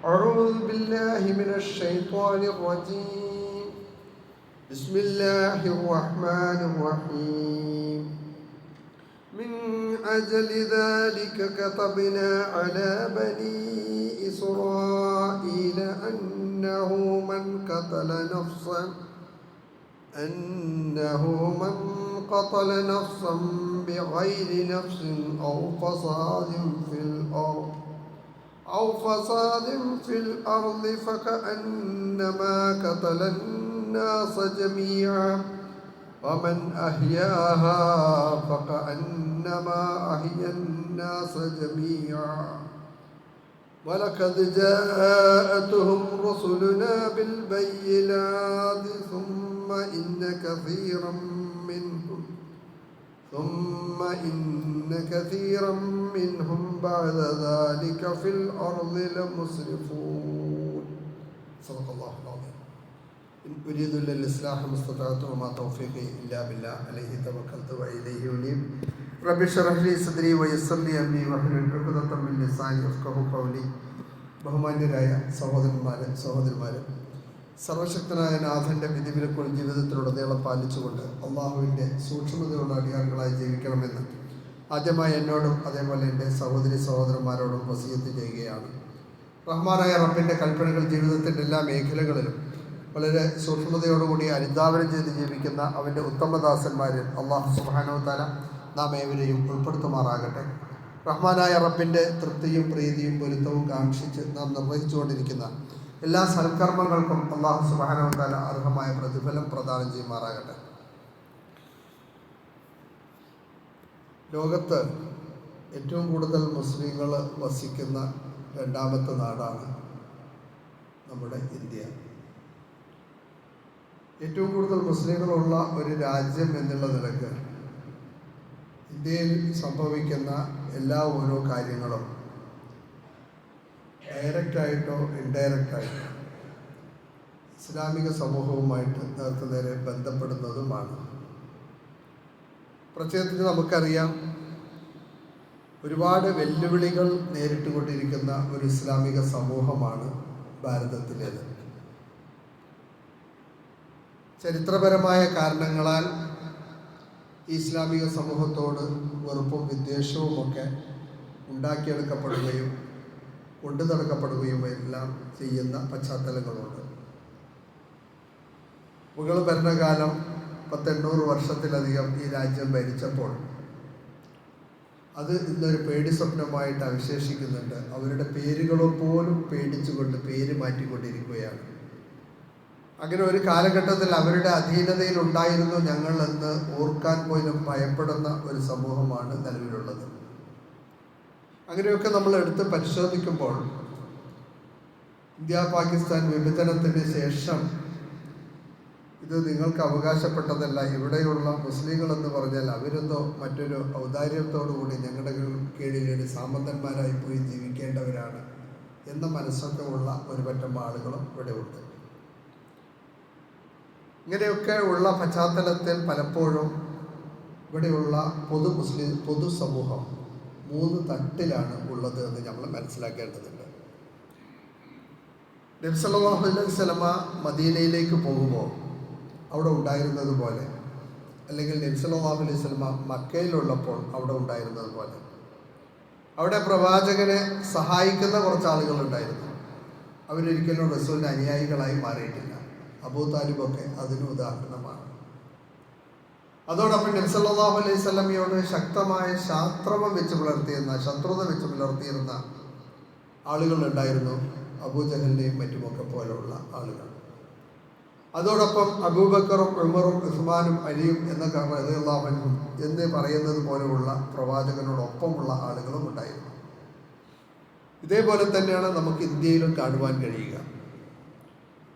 أعوذ بالله من الشيطان الرجيم. بسم الله الرحمن الرحيم. من أجل ذلك كتبنا على بني إسرائيل أنه من قتل نفسا بغير نفس أو فساد في الأرض فكأنما قتل الناس جميعا ومن أحياها فكأنما أحيا الناس جميعا ولقد جاءتهم رسلنا بالبينات ثم إن كثيرا منهم بعد ذلك في الأرض لمسرفون. صدق الله العظيم. إن أريد إلا الإصلاح ما استطعت وما توفيقي إلا بالله عليه توكلت وإليه أنيب. رب اشرح لي صدري ويسر لي أمري واحلل عقدة من لساني يفقهوا قولي. ബഹുമാന്യരായ സഹോദരന്മാരെ, സർവശക്തനായ നാഥൻ്റെ വിധിവിലക്കുകൾ ജീവിതത്തിലുടനീളം പാലിച്ചുകൊണ്ട് അള്ളാഹുവിൻ്റെ സൂക്ഷ്മതയുള്ള അടിയാറുകളായി ജീവിക്കണമെന്ന് ആദ്യമായി എന്നോടും അതേപോലെ എൻ്റെ സഹോദരന്മാരോടും വസിയത്ത് ചെയ്യുകയാണ്. റഹ്മാനായ റബ്ബിൻ്റെ കൽപ്പനകൾ ജീവിതത്തിൻ്റെ എല്ലാ മേഖലകളിലും വളരെ സൂക്ഷ്മതയോടുകൂടി അനുധാവനം ചെയ്ത് ജീവിക്കുന്ന അവൻ്റെ ഉത്തമദാസന്മാരിൽ അള്ളാഹു സുബ്ഹാനഹു വ തആല നാം ഏവരെയും ഉൾപ്പെടുത്തുമാറാകട്ടെ. റഹ്മാനായ റബ്ബിൻ്റെ തൃപ്തിയും പ്രീതിയും പൊരുത്തവും കാക്ഷിച്ച് നാം നിർവഹിച്ചുകൊണ്ടിരിക്കുന്ന എല്ലാ സൽക്കർമ്മങ്ങൾക്കും അള്ളാഹു സുബ്ഹാനഹു വ തആല അർഹമായ പ്രതിഫലം പ്രദാനം ചെയ്യുമാറാകട്ടെ. ലോകത്ത് ഏറ്റവും കൂടുതൽ മുസ്ലിങ്ങൾ വസിക്കുന്ന രണ്ടാമത്തെ നാടാണ് നമ്മുടെ ഇന്ത്യ. ഏറ്റവും കൂടുതൽ മുസ്ലിങ്ങളുള്ള ഒരു രാജ്യം എന്നുള്ള നിലക്ക് ഇന്ത്യയിൽ സംഭവിക്കുന്ന ഓരോ കാര്യങ്ങളും ഡയറക്റ്റായിട്ടോ ഇൻഡയറക്റ്റായിട്ടോ ഇസ്ലാമിക സമൂഹവുമായിട്ട് നേരെ ബന്ധപ്പെടുന്നതുമാണ്. പ്രത്യേകിച്ച് നമുക്കറിയാം, ഒരുപാട് വെല്ലുവിളികൾ നേരിട്ടുകൊണ്ടിരിക്കുന്ന ഒരു ഇസ്ലാമിക സമൂഹമാണ് ഭാരതത്തിലേത്. ചരിത്രപരമായ കാരണങ്ങളാൽ ഇസ്ലാമിക സമൂഹത്തോട് വെറുപ്പും വിദ്വേഷവുമൊക്കെ ഉണ്ടാക്കിയെടുക്കപ്പെടുകയും കൊണ്ടു നടക്കപ്പെടുകയും എല്ലാം ചെയ്യുന്ന പശ്ചാത്തലങ്ങളുണ്ട്. മുഗൾ ഭരണകാലം 800 വർഷത്തിലധികം ഈ രാജ്യം ഭരിച്ചപ്പോൾ അത് ഇന്നൊരു പേടി സ്വപ്നമായിട്ട് അവശേഷിക്കുന്നുണ്ട്. അവരുടെ പേരുകളോ പോലും പേടിച്ചുകൊണ്ട് പേര് മാറ്റിക്കൊണ്ടിരിക്കുകയാണ്. അങ്ങനെ ഒരു കാലഘട്ടത്തിൽ അവരുടെ അധീനതയിൽ ഉണ്ടായിരുന്നു ഞങ്ങൾ എന്ന് ഓർക്കാൻ പോലും ഭയപ്പെടുന്ന ഒരു സമൂഹമാണ് നിലവിലുള്ളത്. അങ്ങനെയൊക്കെ നമ്മൾ എടുത്ത് പരിശോധിക്കുമ്പോൾ ഇന്ത്യ പാകിസ്ഥാൻ വിഭജനത്തിന് ശേഷം ഇത് നിങ്ങൾക്ക് അവകാശപ്പെട്ടതല്ല, ഇവിടെയുള്ള മുസ്ലിങ്ങളെന്ന് പറഞ്ഞാൽ അവരെന്തോ മറ്റൊരു ഔദാര്യത്തോടുകൂടി ഞങ്ങളുടെ കീഴിൽ ഒരു സാമന്തന്മാരായി പോയി ജീവിക്കേണ്ടവരാണ് എന്ന മനസ്സൊക്കെ ഉള്ള ഒരു പറ്റം ആളുകളും ഇവിടെ ഉണ്ട്. ഇങ്ങനെയൊക്കെ ഉള്ള പശ്ചാത്തലത്തിൽ പലപ്പോഴും ഇവിടെയുള്ള പൊതുസമൂഹം 3 തട്ടിലാണ് ഉള്ളത് എന്ന് നമ്മൾ മനസ്സിലാക്കേണ്ടതുണ്ട്. നബി സല്ലല്ലാഹു അലൈഹി വസല്ലമ മദീനയിലേക്ക് പോകുമ്പോൾ അവിടെ ഉണ്ടായിരുന്നത് പോലെ, അല്ലെങ്കിൽ നബി സല്ലല്ലാഹു അലൈഹി വസല്ലമ മക്കയിലുള്ളപ്പോൾ അവിടെ ഉണ്ടായിരുന്നത് പോലെ, അവിടെ പ്രവാചകനെ സഹായിക്കുന്ന കുറച്ച് ആളുകളുണ്ടായിരുന്നു. അവരൊരിക്കലും റസൂലിൻ്റെ അനുയായികളായി മാറിയിട്ടില്ല. അബൂ താലിബൊക്കെ അതിന് ഉദാഹരണമാണ്. അതോടൊപ്പം നബി സല്ലല്ലാഹു അലൈഹി വസല്ലമയോട് ശക്തമായ ശത്രുത വെച്ച് പുലർത്തിയിരുന്ന ആളുകളുണ്ടായിരുന്നു, അബൂജഹലിനെയും മറ്റുമൊക്കെ പോലുള്ള ആളുകൾ. അതോടൊപ്പം അബൂബക്കറും ഉമറും ഉസ്മാനും അലിയും റളിയല്ലാഹു അൻഹും എന്ന് പറയുന്നത് പോലെയുള്ള പ്രവാചകനോടൊപ്പമുള്ള ആളുകളും ഉണ്ടായിരുന്നു. ഇതേപോലെ തന്നെയാണ് നമുക്ക് ഇന്ത്യയിലും കാണുവാൻ കഴിയുക.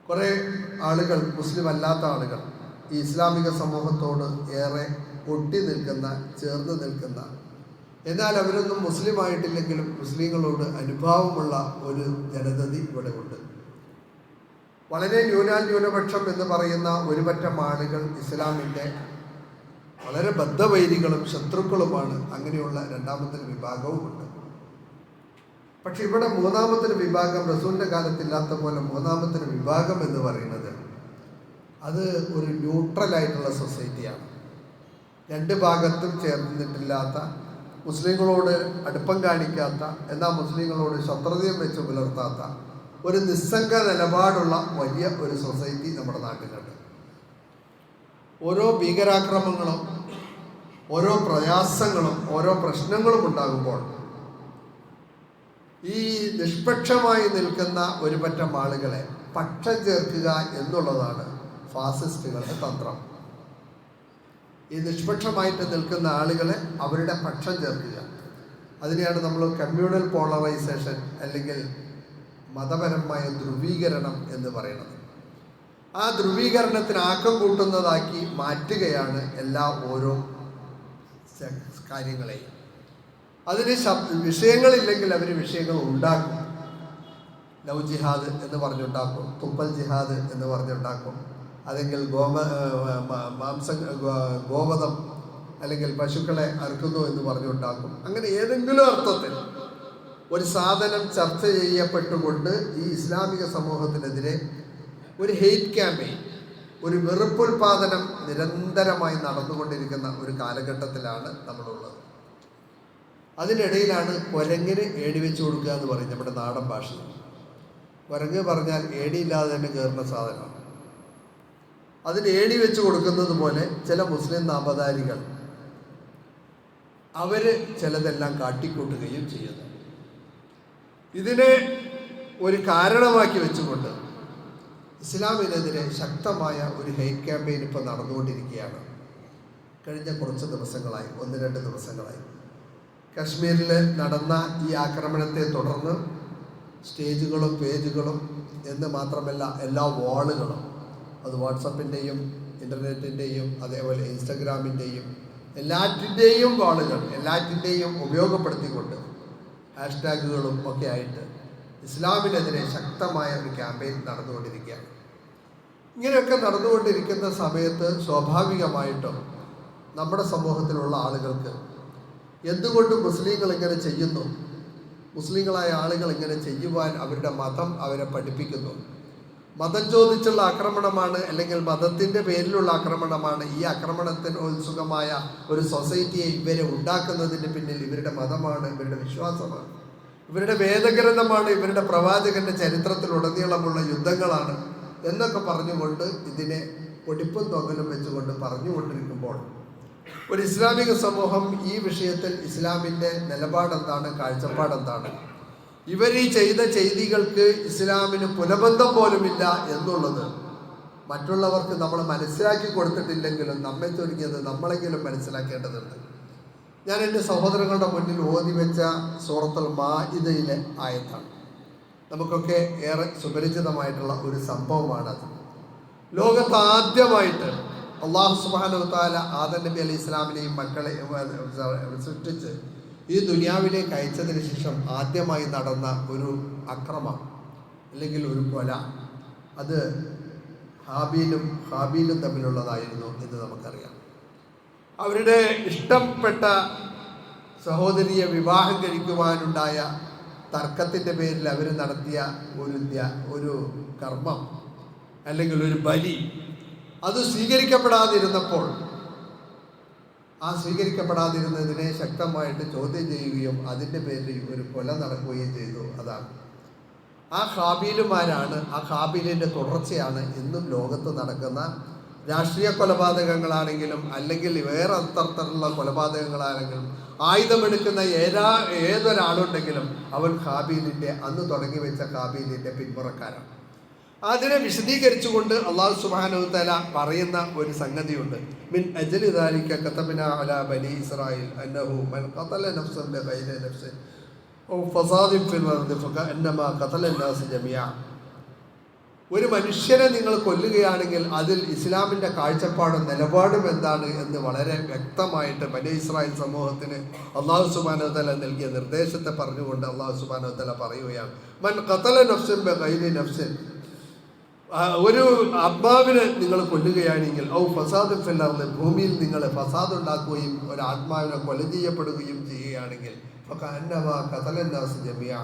കുറേ ആളുകൾ, മുസ്ലിം അല്ലാത്ത ആളുകൾ, ഈ ഇസ്ലാമിക സമൂഹത്തോട് ഏറെ ചേർന്ന് നിൽക്കുന്ന, എന്നാൽ അവരൊന്നും മുസ്ലിം ആയിട്ടില്ലെങ്കിലും മുസ്ലിങ്ങളോട് അനുഭാവമുള്ള ഒരു ജനതതി ഇവിടെ ഉണ്ട്. വളരെ ന്യൂനപക്ഷം എന്ന് പറയുന്ന ഒരു പറ്റം ആളുകൾ ഇസ്ലാമിൻ്റെ വളരെ ബദ്ധവൈരികളും ശത്രുക്കളുമാണ്. അങ്ങനെയുള്ള രണ്ടാമത്തെ വിഭാഗവുമുണ്ട്. പക്ഷെ ഇവിടെ മൂന്നാമത്തെ വിഭാഗം റസൂലിൻ്റെ കാലത്തില്ലാത്ത പോലെ മൂന്നാമത്തെ വിഭാഗം എന്ന് പറയുന്നത് അത് ഒരു ന്യൂട്രലായിട്ടുള്ള സൊസൈറ്റിയാണ്. രണ്ട് ഭാഗത്തും ചേർന്നിട്ടില്ലാത്ത, മുസ്ലിങ്ങളോട് അടുപ്പം കാണിക്കാത്ത, എന്നാൽ മുസ്ലിങ്ങളോട് ശത്രുതയും വെച്ച് പുലർത്താത്ത ഒരു നിസ്സംഗ നിലപാടുള്ള വലിയ ഒരു സൊസൈറ്റി നമ്മുടെ നാട്ടിലുണ്ട്. ഓരോ ഭീകരാക്രമണങ്ങളും ഓരോ പ്രയാസങ്ങളും ഓരോ പ്രശ്നങ്ങളും ഉണ്ടാകുമ്പോൾ ഈ നിഷ്പക്ഷമായി നിൽക്കുന്ന ഒരു പറ്റം ആളുകളെ പക്ഷം ചേർക്കുക എന്നുള്ളതാണ് ഫാസിസ്റ്റുകളുടെ തന്ത്രം. ഈ നിഷ്പക്ഷമായിട്ട് നിൽക്കുന്ന ആളുകളെ അവരുടെ പക്ഷം ചേർക്കുക, അതിനെയാണ് നമ്മൾ കമ്മ്യൂണൽ പോളറൈസേഷൻ അല്ലെങ്കിൽ മതപരമായ ധ്രുവീകരണം എന്ന് പറയുന്നത്. ആ ധ്രുവീകരണത്തിന് ആക്കം കൂട്ടുന്നതാക്കി മാറ്റുകയാണ് ഓരോ കാര്യങ്ങളെയും. അതിന് വിഷയങ്ങളില്ലെങ്കിൽ അവർ വിഷയങ്ങൾ ഉണ്ടാക്കും. ലവ് ജിഹാദ് എന്ന് പറഞ്ഞുണ്ടാക്കും, തുപ്പൽ ജിഹാദ് എന്ന് പറഞ്ഞുണ്ടാക്കും, അല്ലെങ്കിൽ ഗോവധം അല്ലെങ്കിൽ പശുക്കളെ അറുക്കുന്നു എന്ന് പറഞ്ഞുണ്ടാക്കും. അങ്ങനെ ഏതെങ്കിലും അർത്ഥത്തിൽ ഒരു സാധനം ചർച്ച ചെയ്യപ്പെട്ടുകൊണ്ട് ഈ ഇസ്ലാമിക സമൂഹത്തിനെതിരെ ഒരു ഹെയ്റ്റ് ക്യാമ്പയിൻ, ഒരു വെറുപ്പുൽപാദനം നിരന്തരമായി നടന്നുകൊണ്ടിരിക്കുന്ന ഒരു കാലഘട്ടത്തിലാണ് നമ്മളുള്ളത്. അതിനിടയിലാണ് കുരങ്ങിന് ഏടി വെച്ച് കൊടുക്കുക എന്ന് പറയും നമ്മുടെ നാടൻ ഭാഷയിൽ. കുരങ്ങ് പറഞ്ഞാൽ ഏടിയില്ലാതെ തന്നെ കയറുന്ന സാധനമാണ്. അതിന് ഏടി വെച്ച് കൊടുക്കുന്നത് പോലെ ചില മുസ്ലിം നാമധാരികൾ അവർ ചിലതെല്ലാം കാട്ടിക്കൂട്ടുകയും ചെയ്യുന്നു. ഇതിനെ ഒരു കാരണമാക്കി വെച്ചുകൊണ്ട് ഇസ്ലാമിനെതിരെ ശക്തമായ ഒരു ഹെയ്റ്റ് ക്യാമ്പയിൻ ഇപ്പോൾ നടന്നുകൊണ്ടിരിക്കുകയാണ്. കഴിഞ്ഞ കുറച്ച് ദിവസങ്ങളായി, 1-2 ദിവസങ്ങളായി കശ്മീരിൽ നടന്ന ഈ ആക്രമണത്തെ തുടർന്ന് സ്റ്റേജുകളും പേജുകളും എന്ന് മാത്രമല്ല എല്ലാ വാളുകളും, അത് വാട്സപ്പിൻ്റെയും ഇൻ്റർനെറ്റിൻ്റെയും അതേപോലെ ഇൻസ്റ്റഗ്രാമിൻ്റെയും എല്ലാറ്റിൻ്റെയും വാളുകൾ എല്ലാറ്റിൻ്റെയും ഉപയോഗപ്പെടുത്തിക്കൊണ്ട് ഹാഷ്ടാഗുകളും ഒക്കെ ആയിട്ട് ഇസ്ലാമിനെതിരെ ശക്തമായ ഒരു ക്യാമ്പയിൻ നടന്നുകൊണ്ടിരിക്കുകയാണ്. ഇങ്ങനെയൊക്കെ നടന്നുകൊണ്ടിരിക്കുന്ന സമയത്ത് സ്വാഭാവികമായിട്ടും നമ്മുടെ സമൂഹത്തിലുള്ള ആളുകൾക്ക് എന്തുകൊണ്ട് മുസ്ലിങ്ങൾ ഇങ്ങനെ ചെയ്യുന്നു, മുസ്ലിങ്ങളായ ആളുകൾ ഇങ്ങനെ ചെയ്യുവാൻ അവരുടെ മതം അവരെ പഠിപ്പിക്കുന്നു, മതം ചോദിച്ചുള്ള ആക്രമണമാണ് അല്ലെങ്കിൽ മതത്തിൻ്റെ പേരിലുള്ള ആക്രമണമാണ്, ഈ ആക്രമണത്തിന് ഉത്സുകമായ ഒരു സൊസൈറ്റിയെ ഇവരെ ഉണ്ടാക്കുന്നതിന് പിന്നിൽ ഇവരുടെ മതമാണ്, ഇവരുടെ വിശ്വാസമാണ്, ഇവരുടെ വേദഗ്രന്ഥമാണ്, ഇവരുടെ പ്രവാചകന്റെ ചരിത്രത്തിലുടനീളമുള്ള യുദ്ധങ്ങളാണ് എന്നൊക്കെ പറഞ്ഞുകൊണ്ട് ഇതിനെ പൊടിപ്പും തൊങ്ങലും വെച്ചുകൊണ്ട് പറഞ്ഞുകൊണ്ടിരിക്കുമ്പോൾ ഒരു ഇസ്ലാമിക സമൂഹം ഈ വിഷയത്തിൽ ഇസ്ലാമിൻ്റെ നിലപാടെന്താണ്, കാഴ്ചപ്പാടെന്താണ്, ഇവർ ഈ ചെയ്ത ചെയ്തികൾക്ക് ഇസ്ലാമിന് പുനബന്ധം പോലുമില്ല എന്നുള്ളത് മറ്റുള്ളവർക്ക് നമ്മൾ മനസ്സിലാക്കി കൊടുത്തിട്ടില്ലെങ്കിലും നമ്മെ തുടങ്ങിയത് നമ്മളെങ്കിലും മനസ്സിലാക്കേണ്ടതുണ്ട്. ഞാൻ എൻ്റെ സഹോദരങ്ങളുടെ മുന്നിൽ ഓതി വെച്ച സൂറത്തുൽ മാഇദയിലെ ആയത്താണ്. നമുക്കൊക്കെ ഏറെ സുപരിചിതമായിട്ടുള്ള ഒരു സംഭവമാണത്. ലോകത്ത് ആദ്യമായിട്ട് അള്ളാഹു സുബ്ഹാനഹു വ തആല ആദം നബി അലൈഹി ഇസ്ലാമിനെയും മക്കളെയും സൃഷ്ടിച്ച് ഈ ദുനിയാവിലേക്ക് അയച്ചതിന് ശേഷം ആദ്യമായി നടന്ന ഒരു അക്രമം അല്ലെങ്കിൽ ഒരു കൊല, അത് ഹാബീലും തമ്മിലുള്ളതായിരുന്നു എന്ന് നമുക്കറിയാം. അവരുടെ ഇഷ്ടപ്പെട്ട സഹോദരിയെ വിവാഹം കഴിക്കുവാനുണ്ടായ തർക്കത്തിൻ്റെ പേരിൽ അവർ നടത്തിയ ഒരു കർമ്മം അല്ലെങ്കിൽ ഒരു ബലി, അത് സ്വീകരിക്കപ്പെടാതിരുന്നപ്പോൾ ആ സ്വീകരിക്കപ്പെടാതിരുന്നതിനെ ശക്തമായിട്ട് ചോദ്യം ചെയ്യുകയും അതിൻ്റെ പേരിൽ ഒരു കൊല നടക്കുകയും ചെയ്തു. അതാണ് ആ ഹാബീലുമാരാണ്, ആ ഹാബീലിൻ്റെ തുടർച്ചയാണ് ഇന്നും ലോകത്ത് നടക്കുന്ന രാഷ്ട്രീയ കൊലപാതകങ്ങളാണെങ്കിലും അല്ലെങ്കിൽ വേറെ തരത്തിലുള്ള കൊലപാതകങ്ങളാണെങ്കിലും ആയുധമെടുക്കുന്ന ഏതൊരാളുണ്ടെങ്കിലും അവൻ ഹാബീലിൻ്റെ അന്ന് തുടങ്ങി വെച്ച ഹാബീലിൻ്റെ പിന്മുറക്കാരാണ്. അതിനെ വിശദീകരിച്ചുകൊണ്ട് അള്ളാഹു സുബ്ഹാനഹു വ തആല പറയുന്ന ഒരു സംഗതിയുണ്ട്. മിൻ അജ്ലി ദാലിക കതബ്നാ അലാ ബനി ഇസ്രായീൽ അന്നഹു മൻ ഖതല നഫ്സൻ ബിഗൈരി നഫ്സിൻ ഔ ഫസാദിൻ ഫിൽ അർദി ഫകഅന്നമാ ഖതല അന്നാസ് ജമീഅ. ഒരു മനുഷ്യനെ നിങ്ങൾ കൊല്ലുകയാണെങ്കിൽ അതിൽ ഇസ്ലാമിൻ്റെ കാഴ്ചപ്പാടും നിലപാടും എന്താണ് എന്ന് വളരെ വ്യക്തമായിട്ട് ബനി ഇസ്രായേൽ സമൂഹത്തിന് അള്ളാഹു സുബ്ഹാനഹു വ തആല നൽകിയ നിർദ്ദേശത്തെ പറഞ്ഞുകൊണ്ട് അള്ളാഹു സുബ്ഹാനഹു വ തആല പറയുകയാണ്, മൻ ഖതല നഫ്സൻ ബിഗൈരി നഫ്സിൻ, ഒരു ആത്മാവിനെ നിങ്ങൾ കൊല്ലുകയാണെങ്കിൽ ഔ ഫസാദ് ഫിൽ അർദ്, ഭൂമിയിൽ നിങ്ങൾ ഫസാദ് ഉണ്ടാക്കുകയും ഒരു ആത്മാവിനെ കൊല ചെയ്യപ്പെടുകയും ചെയ്യുകയാണെങ്കിൽ ഫകഅന്നമാ ഖതല അന്നാസ് ജമീഅ,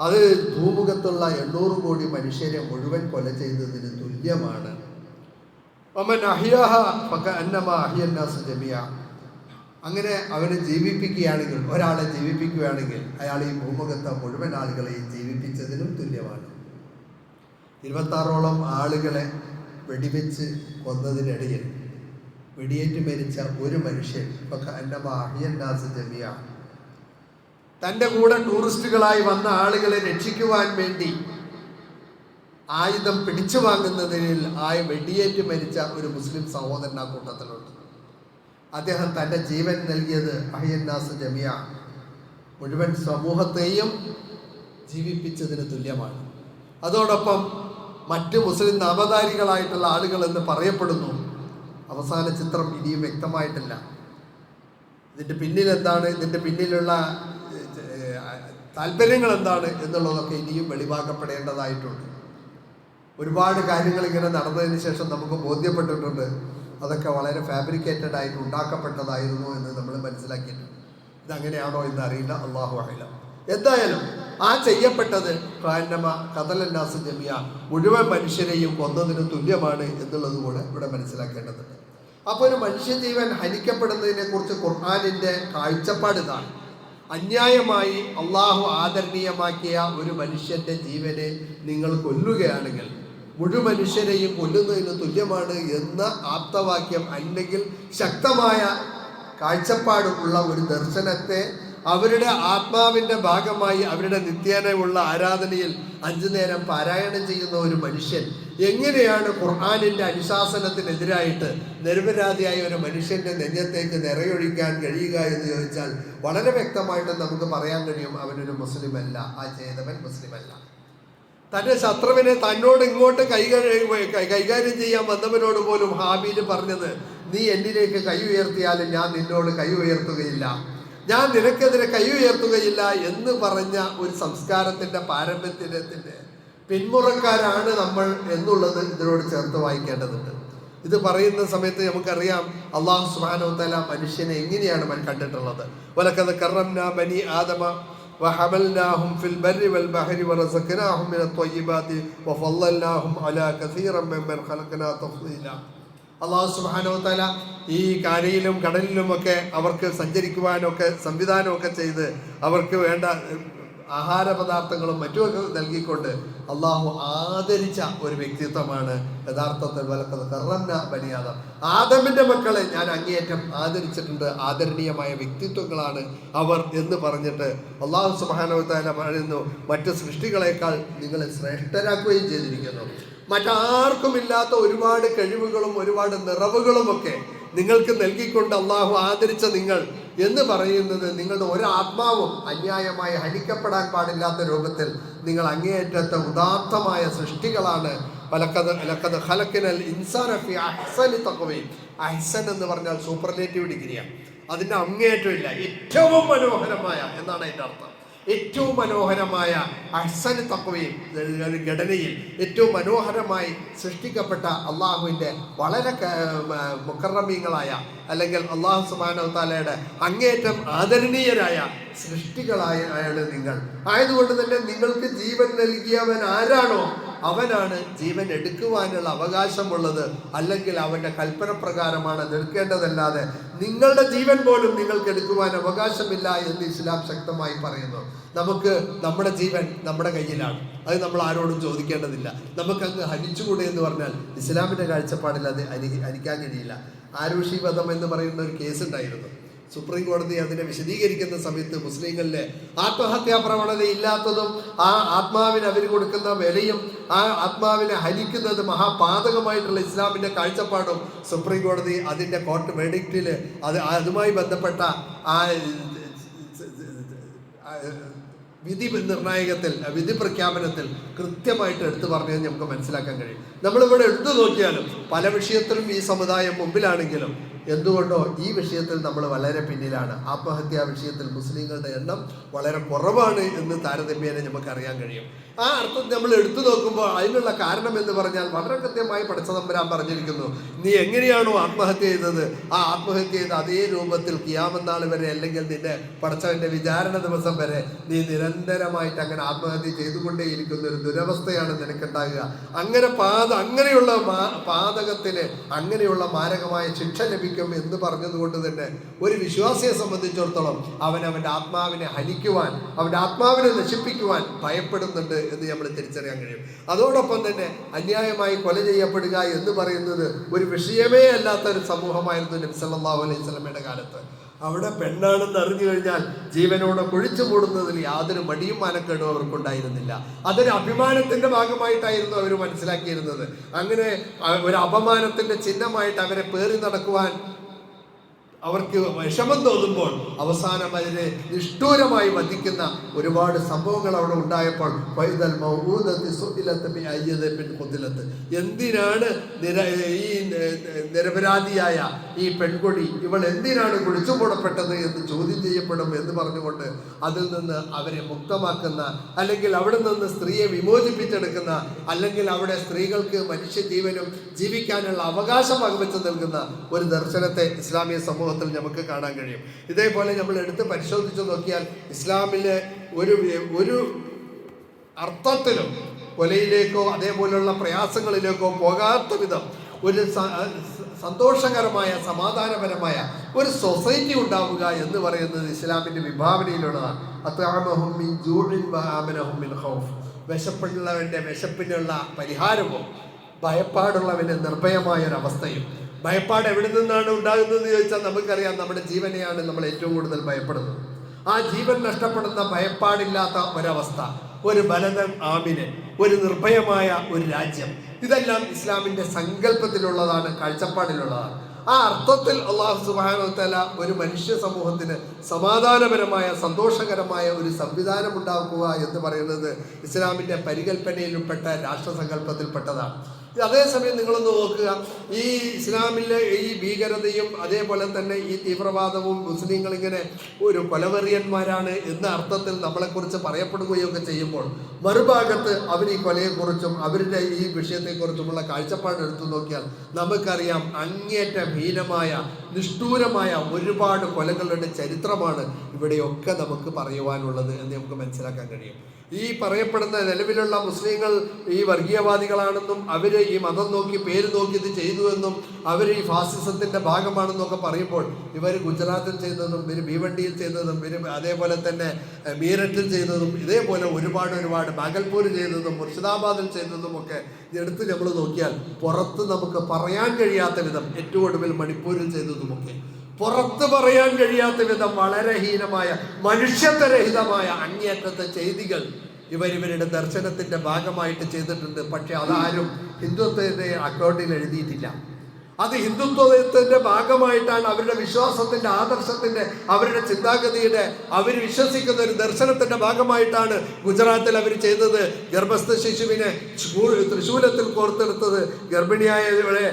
അത് ഭൂമുഖത്തുള്ള 800 കോടി മനുഷ്യരെ മുഴുവൻ കൊല ചെയ്തതിന് തുല്യമാണ്. അങ്ങനെ അവനെ ജീവിപ്പിക്കുകയാണെങ്കിൽ, ഒരാളെ ജീവിപ്പിക്കുകയാണെങ്കിൽ അയാൾ ഈ ഭൂമുഖത്തെ മുഴുവൻ ആളുകളെയും ജീവിപ്പിച്ചതിനും തുല്യമാണ്. 26ഓളം ആളുകളെ വെടിവെച്ച് കൊന്നതിനിടയിൽ വെടിയേറ്റ് മരിച്ച ഒരു മനുഷ്യൻ തൻ്റെ കൂടെ ടൂറിസ്റ്റുകളായി വന്ന ആളുകളെ രക്ഷിക്കുവാൻ വേണ്ടി ആയുധം പിടിച്ചു വാങ്ങുന്നതിൽ വെടിയേറ്റ് മരിച്ച ഒരു മുസ്ലിം സഹോദരൻ ആ കൂട്ടത്തിലുണ്ട്. അദ്ദേഹം തൻ്റെ ജീവൻ നൽകിയത് അഹിയന്നാസ് ജമിയ, മുഴുവൻ സമൂഹത്തെയും ജീവിപ്പിച്ചതിന് തുല്യമാണ്. അതോടൊപ്പം മറ്റ് മുസ്ലിം നാമധാരികളായിട്ടുള്ള ആളുകൾ എന്ന് പറയപ്പെടുന്നു. അവസാന ചിത്രം ഇനിയും വ്യക്തമായിട്ടില്ല. ഇതിൻ്റെ പിന്നിൽ എന്താണ്, ഇതിൻ്റെ പിന്നിലുള്ള താല്പര്യങ്ങൾ എന്താണ് എന്നുള്ളതൊക്കെ ഇനിയും വെളിവാക്കപ്പെടേണ്ടതായിട്ടുണ്ട്. ഒരുപാട് കാര്യങ്ങൾ ഇങ്ങനെ നടന്നതിന് ശേഷം നമുക്ക് ബോധ്യപ്പെട്ടിട്ടുണ്ട് അതൊക്കെ വളരെ ഫാബ്രിക്കേറ്റഡ് ആയിട്ട് ഉണ്ടാക്കപ്പെട്ടതായിരുന്നു എന്ന് നമ്മൾ മനസ്സിലാക്കിയിട്ടുണ്ട്. ഇതങ്ങനെയാണോ എന്ന് അറിയില്ല, അള്ളാഹു അഅലം. എന്തായാലും ആ ചെയ്യപ്പെട്ടത് ഖതലന്നാസ് ജമിയ, മുഴുവൻ മനുഷ്യരെയും കൊന്നതിന് തുല്യമാണ് എന്നുള്ളത് കൂടെ ഇവിടെ മനസ്സിലാക്കേണ്ടതുണ്ട്. അപ്പോൾ ഒരു മനുഷ്യജീവൻ ഹനിക്കപ്പെടുന്നതിനെ കുറിച്ച് ഖുർആനിൻ്റെ കാഴ്ചപ്പാട് ഇതാണ്. അന്യായമായി അള്ളാഹു ആദരണീയമാക്കിയ ഒരു മനുഷ്യൻ്റെ ജീവനെ നിങ്ങൾ കൊല്ലുകയാണെങ്കിൽ മുഴുവൻ മനുഷ്യരെയും കൊല്ലുന്നതിന് തുല്യമാണ് എന്ന ആപ്തവാക്യം അല്ലെങ്കിൽ ശക്തമായ കാഴ്ചപ്പാടുള്ള ഒരു ദർശനത്തെ അവരുടെ ആത്മാവിൻ്റെ ഭാഗമായി അവരുടെ നിത്യേനയുള്ള ആരാധനയിൽ 5 നേരം പാരായണം ചെയ്യുന്ന ഒരു മനുഷ്യൻ എങ്ങനെയാണ് ഖുർആനിൻ്റെ അനുശാസനത്തിനെതിരായിട്ട് നിരപരാധിയായ ഒരു മനുഷ്യൻ്റെ നെഞ്ഞത്തേക്ക് നിറയൊഴിക്കാൻ കഴിയുക എന്ന് ചോദിച്ചാൽ വളരെ വ്യക്തമായിട്ട് നമുക്ക് പറയാൻ കഴിയും, അവനൊരു മുസ്ലിമല്ല, ആ ചെയ്തവൻ മുസ്ലിമല്ല. തൻ്റെ ശത്രുവിനെ തന്നോട് ഇങ്ങോട്ട് കൈകാര്യം ചെയ്യാൻ വന്നവനോട് പോലും ഹാബീൽ പറഞ്ഞത്, നീ എന്നിലേക്ക് കൈ ഉയർത്തിയാലും ഞാൻ നിന്നോട് കൈ ഉയർത്തുകയില്ല, ഞാൻ നിനക്കെതിരെ കൈ ഉയർത്തുകയില്ല എന്ന് പറഞ്ഞ ഒരു സംസ്കാരത്തിൻ്റെ പാരമ്പര്യത്തിൻ്റെ പിന്മുറക്കാരാണ് നമ്മൾ എന്നുള്ളത് ഇതിനോട് ചേർത്ത് വായിക്കേണ്ടതുണ്ട്. ഇത് പറയുന്ന സമയത്ത് നമുക്കറിയാം അല്ലാഹു സുബ്ഹാനഹു വ തആല മനുഷ്യനെ എങ്ങനെയാണ് കണ്ടിട്ടുള്ളത്. വലഖദ് കറംനാ ബനി ആദമ വഹമൽനാഹും ഫിൽ ബർരി വൽ ബഹരി വറസഖനാഹും മിനത് ത്വയ്യിബാതി വഫളൽനാഹും അലാ കസീറൻ മിമ്മൻ ഖലഖനാ തഫ്ളീല. അല്ലാഹു സുബ്ഹാനഹു വ തആല ഈ കരയിലും കടലിലുമൊക്കെ അവർക്ക് സഞ്ചരിക്കുവാനൊക്കെ സംവിധാനമൊക്കെ ചെയ്ത് അവർക്ക് വേണ്ട ആഹാര പദാർത്ഥങ്ങളും മറ്റുമൊക്കെ നൽകിക്കൊണ്ട് അള്ളാഹു ആദരിച്ച ഒരു വ്യക്തിത്വമാണ് യഥാർത്ഥത്തിൽ വലഖദ് കറംനാ ബനി ആദം. ആദമിൻ്റെ മക്കളെ ഞാൻ അങ്ങേയറ്റം ആദരിച്ചിട്ടുണ്ട്, ആദരണീയമായ വ്യക്തിത്വങ്ങളാണ് അവർ എന്ന് പറഞ്ഞിട്ട് അള്ളാഹു സുബ്ഹാനഹു വ തആല പറയുന്നു, മറ്റ് സൃഷ്ടികളെക്കാൾ നിങ്ങളെ ശ്രേഷ്ഠരാക്കുകയും ചെയ്തിരിക്കുന്നു. മറ്റാർക്കുമില്ലാത്ത ഒരുപാട് കഴിവുകളും ഒരുപാട് നിറവുകളുമൊക്കെ നിങ്ങൾക്ക് നൽകിക്കൊണ്ട് അള്ളാഹു ആദരിച്ച നിങ്ങൾ എന്ന് പറയുന്നത് നിങ്ങളുടെ ഒരാത്മാവും അന്യായമായി ഹനിക്കപ്പെടാൻ പാടില്ലാത്ത രൂപത്തിൽ നിങ്ങൾ അങ്ങേയറ്റത്തെ ഉദാത്തമായ സൃഷ്ടികളാണ്. ലഖദ് ഖലഖനൽ ഇൻസാന ഫീ അഹ്സനി തഖ്വീം. അഹ്സൻ എന്ന് പറഞ്ഞാൽ സൂപ്പർലേറ്റീവ് ഡിഗ്രിയാണ്, അതിൻ്റെ അങ്ങേയറ്റമില്ല, ഏറ്റവും മനോഹരമായ എന്നാണ് അതിൻ്റെ അർത്ഥം. ഏറ്റവും മനോഹരമായ അഹ്സനി തഖ്വീം ഘടനയിൽ ഏറ്റവും മനോഹരമായി സൃഷ്ടിക്കപ്പെട്ട അള്ളാഹുവിൻ്റെ വളരെ മുക്കറമീങ്ങളായ അല്ലെങ്കിൽ അള്ളാഹു സുബ്ഹാനഹു വ തആലയുടെ അങ്ങേയറ്റം ആദരണീയരായ സൃഷ്ടികളായാണ് നിങ്ങൾ. ആയതുകൊണ്ട് തന്നെ നിങ്ങൾക്ക് ജീവൻ നൽകിയവൻ ആരാണോ അവനാണ് ജീവൻ എടുക്കുവാനുള്ള അവകാശമുള്ളത്, അല്ലെങ്കിൽ അവൻ്റെ കൽപ്പന പ്രകാരമാണ് നിൽക്കേണ്ടതല്ലാതെ നിങ്ങളുടെ ജീവൻ പോലും നിങ്ങൾക്ക് എടുക്കുവാൻ അവകാശമില്ല എന്ന് ഇസ്ലാം ശക്തമായി പറയുന്നു. നമുക്ക് നമ്മുടെ ജീവൻ നമ്മുടെ കയ്യിലാണ്, അത് നമ്മൾ ആരോടും ചോദിക്കേണ്ടതില്ല. നമുക്കങ്ങ് ഹനിച്ചുകൂടെ എന്ന് പറഞ്ഞാൽ ഇസ്ലാമിൻ്റെ കാഴ്ചപ്പാടിൽ അത് ഹനിക്കാൻ കഴിയില്ല. ആരുഷി വധം എന്ന് പറയുന്ന ഒരു കേസ് ഉണ്ടായിരുന്നു. സുപ്രീം കോടതി അതിനെ വിശദീകരിക്കുന്ന സമയത്ത് മുസ്ലിങ്ങളിലെ ആത്മഹത്യാ പ്രവണത ഇല്ലാത്തതും ആ ആത്മാവിന് അവർ കൊടുക്കുന്ന വിലയും ആ ആത്മാവിനെ ഹനിക്കുന്നത് മഹാപാതകമായിട്ടുള്ള ഇസ്ലാമിൻ്റെ കാഴ്ചപ്പാടും സുപ്രീം കോടതി അതിൻ്റെ കോർട്ട് വെർഡിക്റ്റിൽ അതുമായി ബന്ധപ്പെട്ട ആ വിധി നിർണായകത്തിൽ വിധി പ്രഖ്യാപനത്തിൽ കൃത്യമായിട്ട് എടുത്തു പറഞ്ഞത് നമുക്ക് മനസ്സിലാക്കാൻ കഴിയും. നമ്മളിവിടെ എടുത്തു നോക്കിയാലും പല വിഷയത്തിലും ഈ സമുദായം മുമ്പിലാണെങ്കിലും എന്തുകൊണ്ടോ ഈ വിഷയത്തിൽ നമ്മൾ വളരെ പിന്നിലാണ്. ആത്മഹത്യാ വിഷയത്തിൽ മുസ്ലിങ്ങളുടെ എണ്ണം വളരെ കുറവാണ് എന്ന് താരതമ്യേന നമുക്കറിയാൻ കഴിയും. ആ അർത്ഥം നമ്മൾ എടുത്തു നോക്കുമ്പോൾ അതിനുള്ള കാരണം എന്ന് പറഞ്ഞാൽ വളരെ കൃത്യമായി പടച്ചതമ്പുരാൻ പറഞ്ഞിരിക്കുന്നു, നീ എങ്ങനെയാണോ ആത്മഹത്യ ചെയ്തത് ആ ആത്മഹത്യ ചെയ്ത് അതേ രൂപത്തിൽ ഖിയാമത്ത് നാൾ വരെ അല്ലെങ്കിൽ നിന്റെ പടച്ചവന്റെ വിചാരണ ദിവസം വരെ നീ നിരന്തരമായിട്ട് അങ്ങനെ ആത്മഹത്യ ചെയ്തുകൊണ്ടേയിരിക്കുന്ന ഒരു ദുരവസ്ഥയാണ് നിനക്കുണ്ടാകുക. അങ്ങനെയുള്ള പാതകത്തിന് അങ്ങനെയുള്ള മാരകമായ ശിക്ഷ ലഭിക്കും എന്ന് പറഞ്ഞതുകൊണ്ട് തന്നെ ഒരു വിശ്വാസിയെ സംബന്ധിച്ചിടത്തോളം അവന്റെ ആത്മാവിനെ ഹനിക്കുവാൻ, അവന്റെ ആത്മാവിനെ നശിപ്പിക്കുവാൻ ഭയപ്പെടുന്നുണ്ട് എന്ന് നമ്മൾ തിരിച്ചറിയാൻ കഴിയും. അതോടൊപ്പം തന്നെ അന്യായമായി കൊല ചെയ്യപ്പെടുക എന്ന് പറയുന്നത് ഒരു വിഷയമേ അല്ലാത്ത ഒരു സമൂഹമായിരുന്നു നബി സല്ലല്ലാഹു അലൈഹി വസല്ലമയുടെ കാലത്ത്. അവിടെ പെണ്ണാണെന്ന് അറിഞ്ഞു കഴിഞ്ഞാൽ ജീവനോടെ കുഴിച്ചു മൂടുന്നതിൽ യാതൊരു മടിയും മാനക്കേടും അവർക്കുണ്ടായിരുന്നില്ല. അതൊരു അഭിമാനത്തിന്റെ ഭാഗമായിട്ടായിരുന്നു അവർ മനസ്സിലാക്കിയിരുന്നത്. അങ്ങനെ ഒരു അപമാനത്തിന്റെ ചിഹ്നമായിട്ട് അവരെ പേറി നടക്കുവാൻ അവർക്ക് വിഷമം തോന്നുമ്പോൾ അവസാനം അതിനെ നിഷ്ഠൂരമായി വധിക്കുന്ന ഒരുപാട് സംഭവങ്ങൾ അവിടെ ഉണ്ടായപ്പോൾ എന്തിനാണ് ഈ നിരപരാധിയായ ഈ പെൺകുടി ഇവൾ എന്തിനാണ് കുഴിച്ചു മൂടപ്പെട്ടത് എന്ന് ചോദ്യം ചെയ്യപ്പെടും എന്ന് പറഞ്ഞുകൊണ്ട് അതിൽ നിന്ന് അവരെ മുക്തമാക്കുന്ന, അല്ലെങ്കിൽ അവിടെ നിന്ന് സ്ത്രീയെ വിമോചിപ്പിച്ചെടുക്കുന്ന, അല്ലെങ്കിൽ അവിടെ സ്ത്രീകൾക്ക് മനുഷ്യജീവനും ജീവിക്കാനുള്ള അവകാശം വകവെച്ച് നൽകുന്ന ഒരു ദർശനത്തെ ഇസ്ലാമിക സമൂഹത്തിൽ നമുക്ക് കാണാൻ കഴിയും. ഇതേപോലെ നമ്മൾ എടുത്ത് പരിശോധിച്ചു നോക്കിയാൽ ഇസ്ലാമിലെ ഒരു അർത്ഥത്തിലും കൊലയിലേക്കോ അതേപോലെയുള്ള പ്രയാസങ്ങളിലേക്കോ പോകാത്ത വിധം ഒരു സന്തോഷകരമായ സമാധാനപരമായ ഒരു സൊസൈറ്റി ഉണ്ടാവുക എന്ന് പറയുന്നത് ഇസ്ലാമിന്റെ വിഭാവനയിലുള്ളതാണ്. വിശപ്പുള്ളവന്റെ വിശപ്പിനുള്ള പരിഹാരവും ഭയപ്പാടുള്ളവന്റെ നിർഭയമായ ഒരവസ്ഥയും. ഭയപ്പാട് എവിടെ നിന്നാണ് ഉണ്ടാകുന്നതെന്ന് ചോദിച്ചാൽ നമുക്കറിയാം, നമ്മുടെ ജീവനെയാണ് നമ്മൾ ഏറ്റവും കൂടുതൽ ഭയപ്പെടുന്നത്. ആ ജീവൻ നഷ്ടപ്പെടുന്ന ഭയപ്പാടില്ലാത്ത ഒരവസ്ഥ, ഒരു ബലതൻ ആമിന്, ഒരു നിർഭയമായ ഒരു രാജ്യം, ഇതെല്ലാം ഇസ്ലാമിന്റെ സങ്കല്പത്തിലുള്ളതാണ്, കാഴ്ചപ്പാടിലുള്ളതാണ്. ആ അർത്ഥത്തിൽ അല്ലാഹു സുബ്ഹാനഹു വ തആല ഒരു മനുഷ്യ സമൂഹത്തിന് സമാധാനപരമായ സന്തോഷകരമായ ഒരു സംവിധാനം ഉണ്ടാക്കുക എന്ന് പറയുന്നത് ഇസ്ലാമിന്റെ പരികൽപ്പനയിൽപ്പെട്ട രാഷ്ട്രസങ്കല്പത്തിൽപ്പെട്ടതാണ്. അതേസമയം നിങ്ങളൊന്ന് നോക്കുക, ഈ ഇസ്ലാമിലെ ഈ ഭീകരതയും അതേപോലെ തന്നെ ഈ തീവ്രവാദവും മുസ്ലിങ്ങൾ ഇങ്ങനെ ഒരു കൊലവെറിയന്മാരാണ് എന്ന അർത്ഥത്തിൽ നമ്മളെക്കുറിച്ച് പറയപ്പെടുകയൊക്കെ ചെയ്യുമ്പോൾ മറുഭാഗത്ത് അവർ ഈ കൊലയെക്കുറിച്ചും അവരുടെ ഈ വിഷയത്തെക്കുറിച്ചുമുള്ള കാഴ്ചപ്പാട് എടുത്തു നോക്കിയാൽ നമുക്കറിയാം അങ്ങേയറ്റം ഹീനമായ നിഷ്ഠൂരമായ ഒരുപാട് കൊലകളുടെ ചരിത്രമാണ് ഇവിടെയൊക്കെ നമുക്ക് പറയുവാനുള്ളത് എന്ന് നമുക്ക് മനസ്സിലാക്കാൻ കഴിയും. ഈ പറയപ്പെടുന്ന നിലവിലുള്ള മുസ്ലിങ്ങൾ ഈ വർഗീയവാദികളാണെന്നും അവർ ഈ മതം നോക്കി പേര് നോക്കി ഇത് ചെയ്തു എന്നും അവർ ഈ ഫാസിസത്തിന്റെ ഭാഗമാണെന്നൊക്കെ പറയുമ്പോൾ ഇവർ ഗുജറാത്തിൽ ചെയ്തതും ഇവർ ഭീവണ്ടിയിൽ ചെയ്തതും ഇവർ അതേപോലെ തന്നെ മീററ്റിൽ ചെയ്തതും ഇതേപോലെ ഒരുപാട് ബാഗൽപൂർ ചെയ്തതും മുർഷിദാബാദിൽ ചെയ്തതും ഒക്കെ എടുത്ത് നമ്മൾ നോക്കിയാൽ പുറത്ത് നമുക്ക് പറയാൻ കഴിയാത്ത വിധം, ഏറ്റവും ഒടുവിൽ മണിപ്പൂരിൽ ചെയ്തതുമൊക്കെ പുറത്ത് പറയാൻ കഴിയാത്ത വിധം വളരെ ഹീനമായ മനുഷ്യത്വരഹിതമായ അങ്ങേയറ്റത്തെ ചെയ്തികൾ ഇവരുടെ ദർശനത്തിന്റെ ഭാഗമായിട്ട് ചെയ്തിട്ടുണ്ട്. പക്ഷെ അതാരും ഹിന്ദുത്വത്തിന്റെ അക്കൗണ്ടിൽ എഴുതിയിട്ടില്ല. അത് ഹിന്ദുത്വത്തിന്റെ ഭാഗമായിട്ടാണ്, അവരുടെ വിശ്വാസത്തിന്റെ ആദർശത്തിന്റെ അവരുടെ ചിന്താഗതിയുടെ അവർ വിശ്വസിക്കുന്ന ഒരു ദർശനത്തിന്റെ ഭാഗമായിട്ടാണ് ഗുജറാത്തിൽ അവർ ചെയ്തത്. ഗർഭസ്ഥ ശിശുവിനെ തൃശൂലത്തിൽ കോർത്തെടുത്തത്, ഗർഭിണിയായവരെ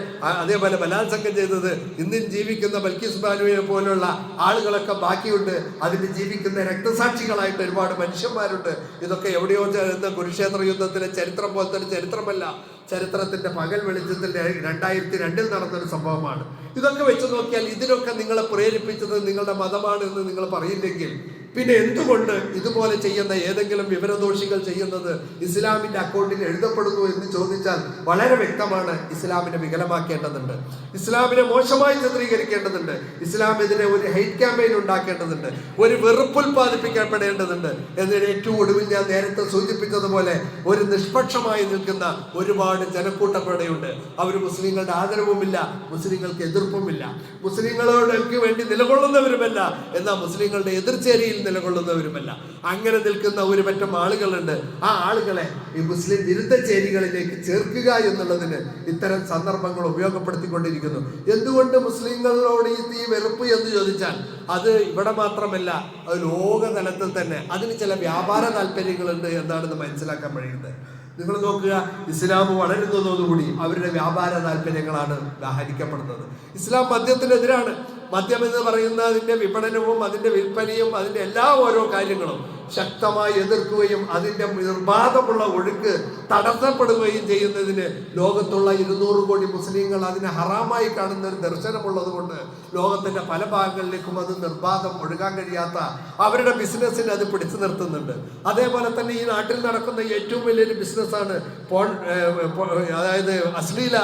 അതേപോലെ ബലാത്സംഗം ചെയ്തത്. ഇന്നും ജീവിക്കുന്ന ബൽക്കീസ് ബാനുവിനെ പോലുള്ള ആളുകളൊക്കെ ബാക്കിയുണ്ട്. അതിന് ജീവിക്കുന്ന രക്തസാക്ഷികളായിട്ട് ഒരുപാട് മനുഷ്യന്മാരുണ്ട്. ഇതൊക്കെ എവിടെയോ ചേർന്ന കുരുക്ഷേത്ര യുദ്ധത്തിലെ ചരിത്രം പോലത്തെ ഒരു ചരിത്രമല്ല, ചരിത്രത്തിന്റെ പകൽ വെളിച്ചത്തിൽ 2002 നടന്നൊരു സംഭവമാണ്. ഇതൊക്കെ വെച്ച് നോക്കിയാൽ ഇതിനൊക്കെ നിങ്ങളെ പ്രേരിപ്പിച്ചത് നിങ്ങളുടെ മതമാണ് എന്ന് നിങ്ങൾ പറയില്ലെങ്കിൽ പിന്നെ എന്തുകൊണ്ട് ഇതുപോലെ ചെയ്യുന്ന ഏതെങ്കിലും വിവരദോഷികൾ ചെയ്യുന്നത് ഇസ്ലാമിന്റെ അക്കൗണ്ടിൽ എഴുതപ്പെടുന്നു എന്ന് ചോദിച്ചാൽ വളരെ വ്യക്തമാണ്. ഇസ്ലാമിനെ വികലമാക്കേണ്ടതുണ്ട്, ഇസ്ലാമിനെ മോശമായി ചിത്രീകരിക്കേണ്ടതുണ്ട്, ഇസ്ലാമിനെതിരെ ഒരു ഹെയ്റ്റ് ക്യാമ്പയിൻ ഉണ്ടാക്കേണ്ടതുണ്ട്, ഒരു വെറുപ്പുൽപാദിപ്പിക്കപ്പെടേണ്ടതുണ്ട്. എന്നതിന് ഏറ്റവും ഒടുവിൽ ഞാൻ നേരത്തെ സൂചിപ്പിച്ചതുപോലെ ഒരു നിഷ്പക്ഷമായി നിൽക്കുന്ന ഒരുപാട് ജനക്കൂട്ടപ്പെടുണ്ട്. അവർ മുസ്ലിങ്ങളുടെ ആദരവുമില്ല, മുസ്ലിങ്ങൾക്ക് എതിർപ്പുമില്ല, മുസ്ലിങ്ങളോടൊക്കെ വേണ്ടി നിലകൊള്ളുന്നവരുമല്ല, എന്നാൽ മുസ്ലിങ്ങളുടെ എതിർചേരിയിൽ നിലകൊള്ളുന്നവരുമല്ല. അങ്ങനെ നിൽക്കുന്ന ഒരു പറ്റം ആളുകളുണ്ട്. ആ ആളുകളെ ഈ മുസ്ലിം വിരുദ്ധ ചേരികളിലേക്ക് ചേർക്കുക എന്നുള്ളതിന് ഇത്തരം സന്ദർഭങ്ങൾ ഉപയോഗപ്പെടുത്തിക്കൊണ്ടിരിക്കുന്നു. എന്തുകൊണ്ട് മുസ്ലിങ്ങളോട് ഈ വെറുപ്പ് എന്ന് ചോദിച്ചാൽ അത് ഇവിടെ മാത്രമല്ല, അത് ലോക തലത്തിൽ തന്നെ അതിന് ചില വ്യാപാര താല്പര്യങ്ങളുണ്ട് എന്നാണ് മനസ്സിലാക്കാൻ കഴിയുന്നത്. നിങ്ങൾ നോക്കുക, ഇസ്ലാം വളരുന്നതോടുകൂടി അവരുടെ വ്യാപാര താല്പര്യങ്ങളാണ് ഹരിക്കപ്പെടുന്നത്. ഇസ്ലാം മദ്യത്തിനെതിരാണ്. മദ്യം എന്ന് പറയുന്നതിൻ്റെ വിപണനവും അതിൻ്റെ വിൽപ്പനയും അതിൻ്റെ എല്ലാ ഓരോ കാര്യങ്ങളും ശക്തമായി എതിർക്കുകയും അതിൻ്റെ നിർബാധമുള്ള ഒഴുക്ക് തടസ്സപ്പെടുകയും ചെയ്യുന്നതിന് ലോകത്തുള്ള 200 കോടി മുസ്ലിങ്ങൾ അതിനെ ഹറാമായി കാണുന്ന ഒരു ദർശനമുള്ളത് കൊണ്ട് ലോകത്തിൻ്റെ പല ഭാഗങ്ങളിലേക്കും അത് നിർബാധം ഒഴുകാൻ കഴിയാത്ത അവരുടെ ബിസിനസ്സിനെ അത് പിടിച്ചു നിർത്തുന്നുണ്ട്. അതേപോലെ തന്നെ ഈ നാട്ടിൽ നടക്കുന്ന ഏറ്റവും വലിയൊരു ബിസിനസ്സാണ് അതായത് അശ്ലീല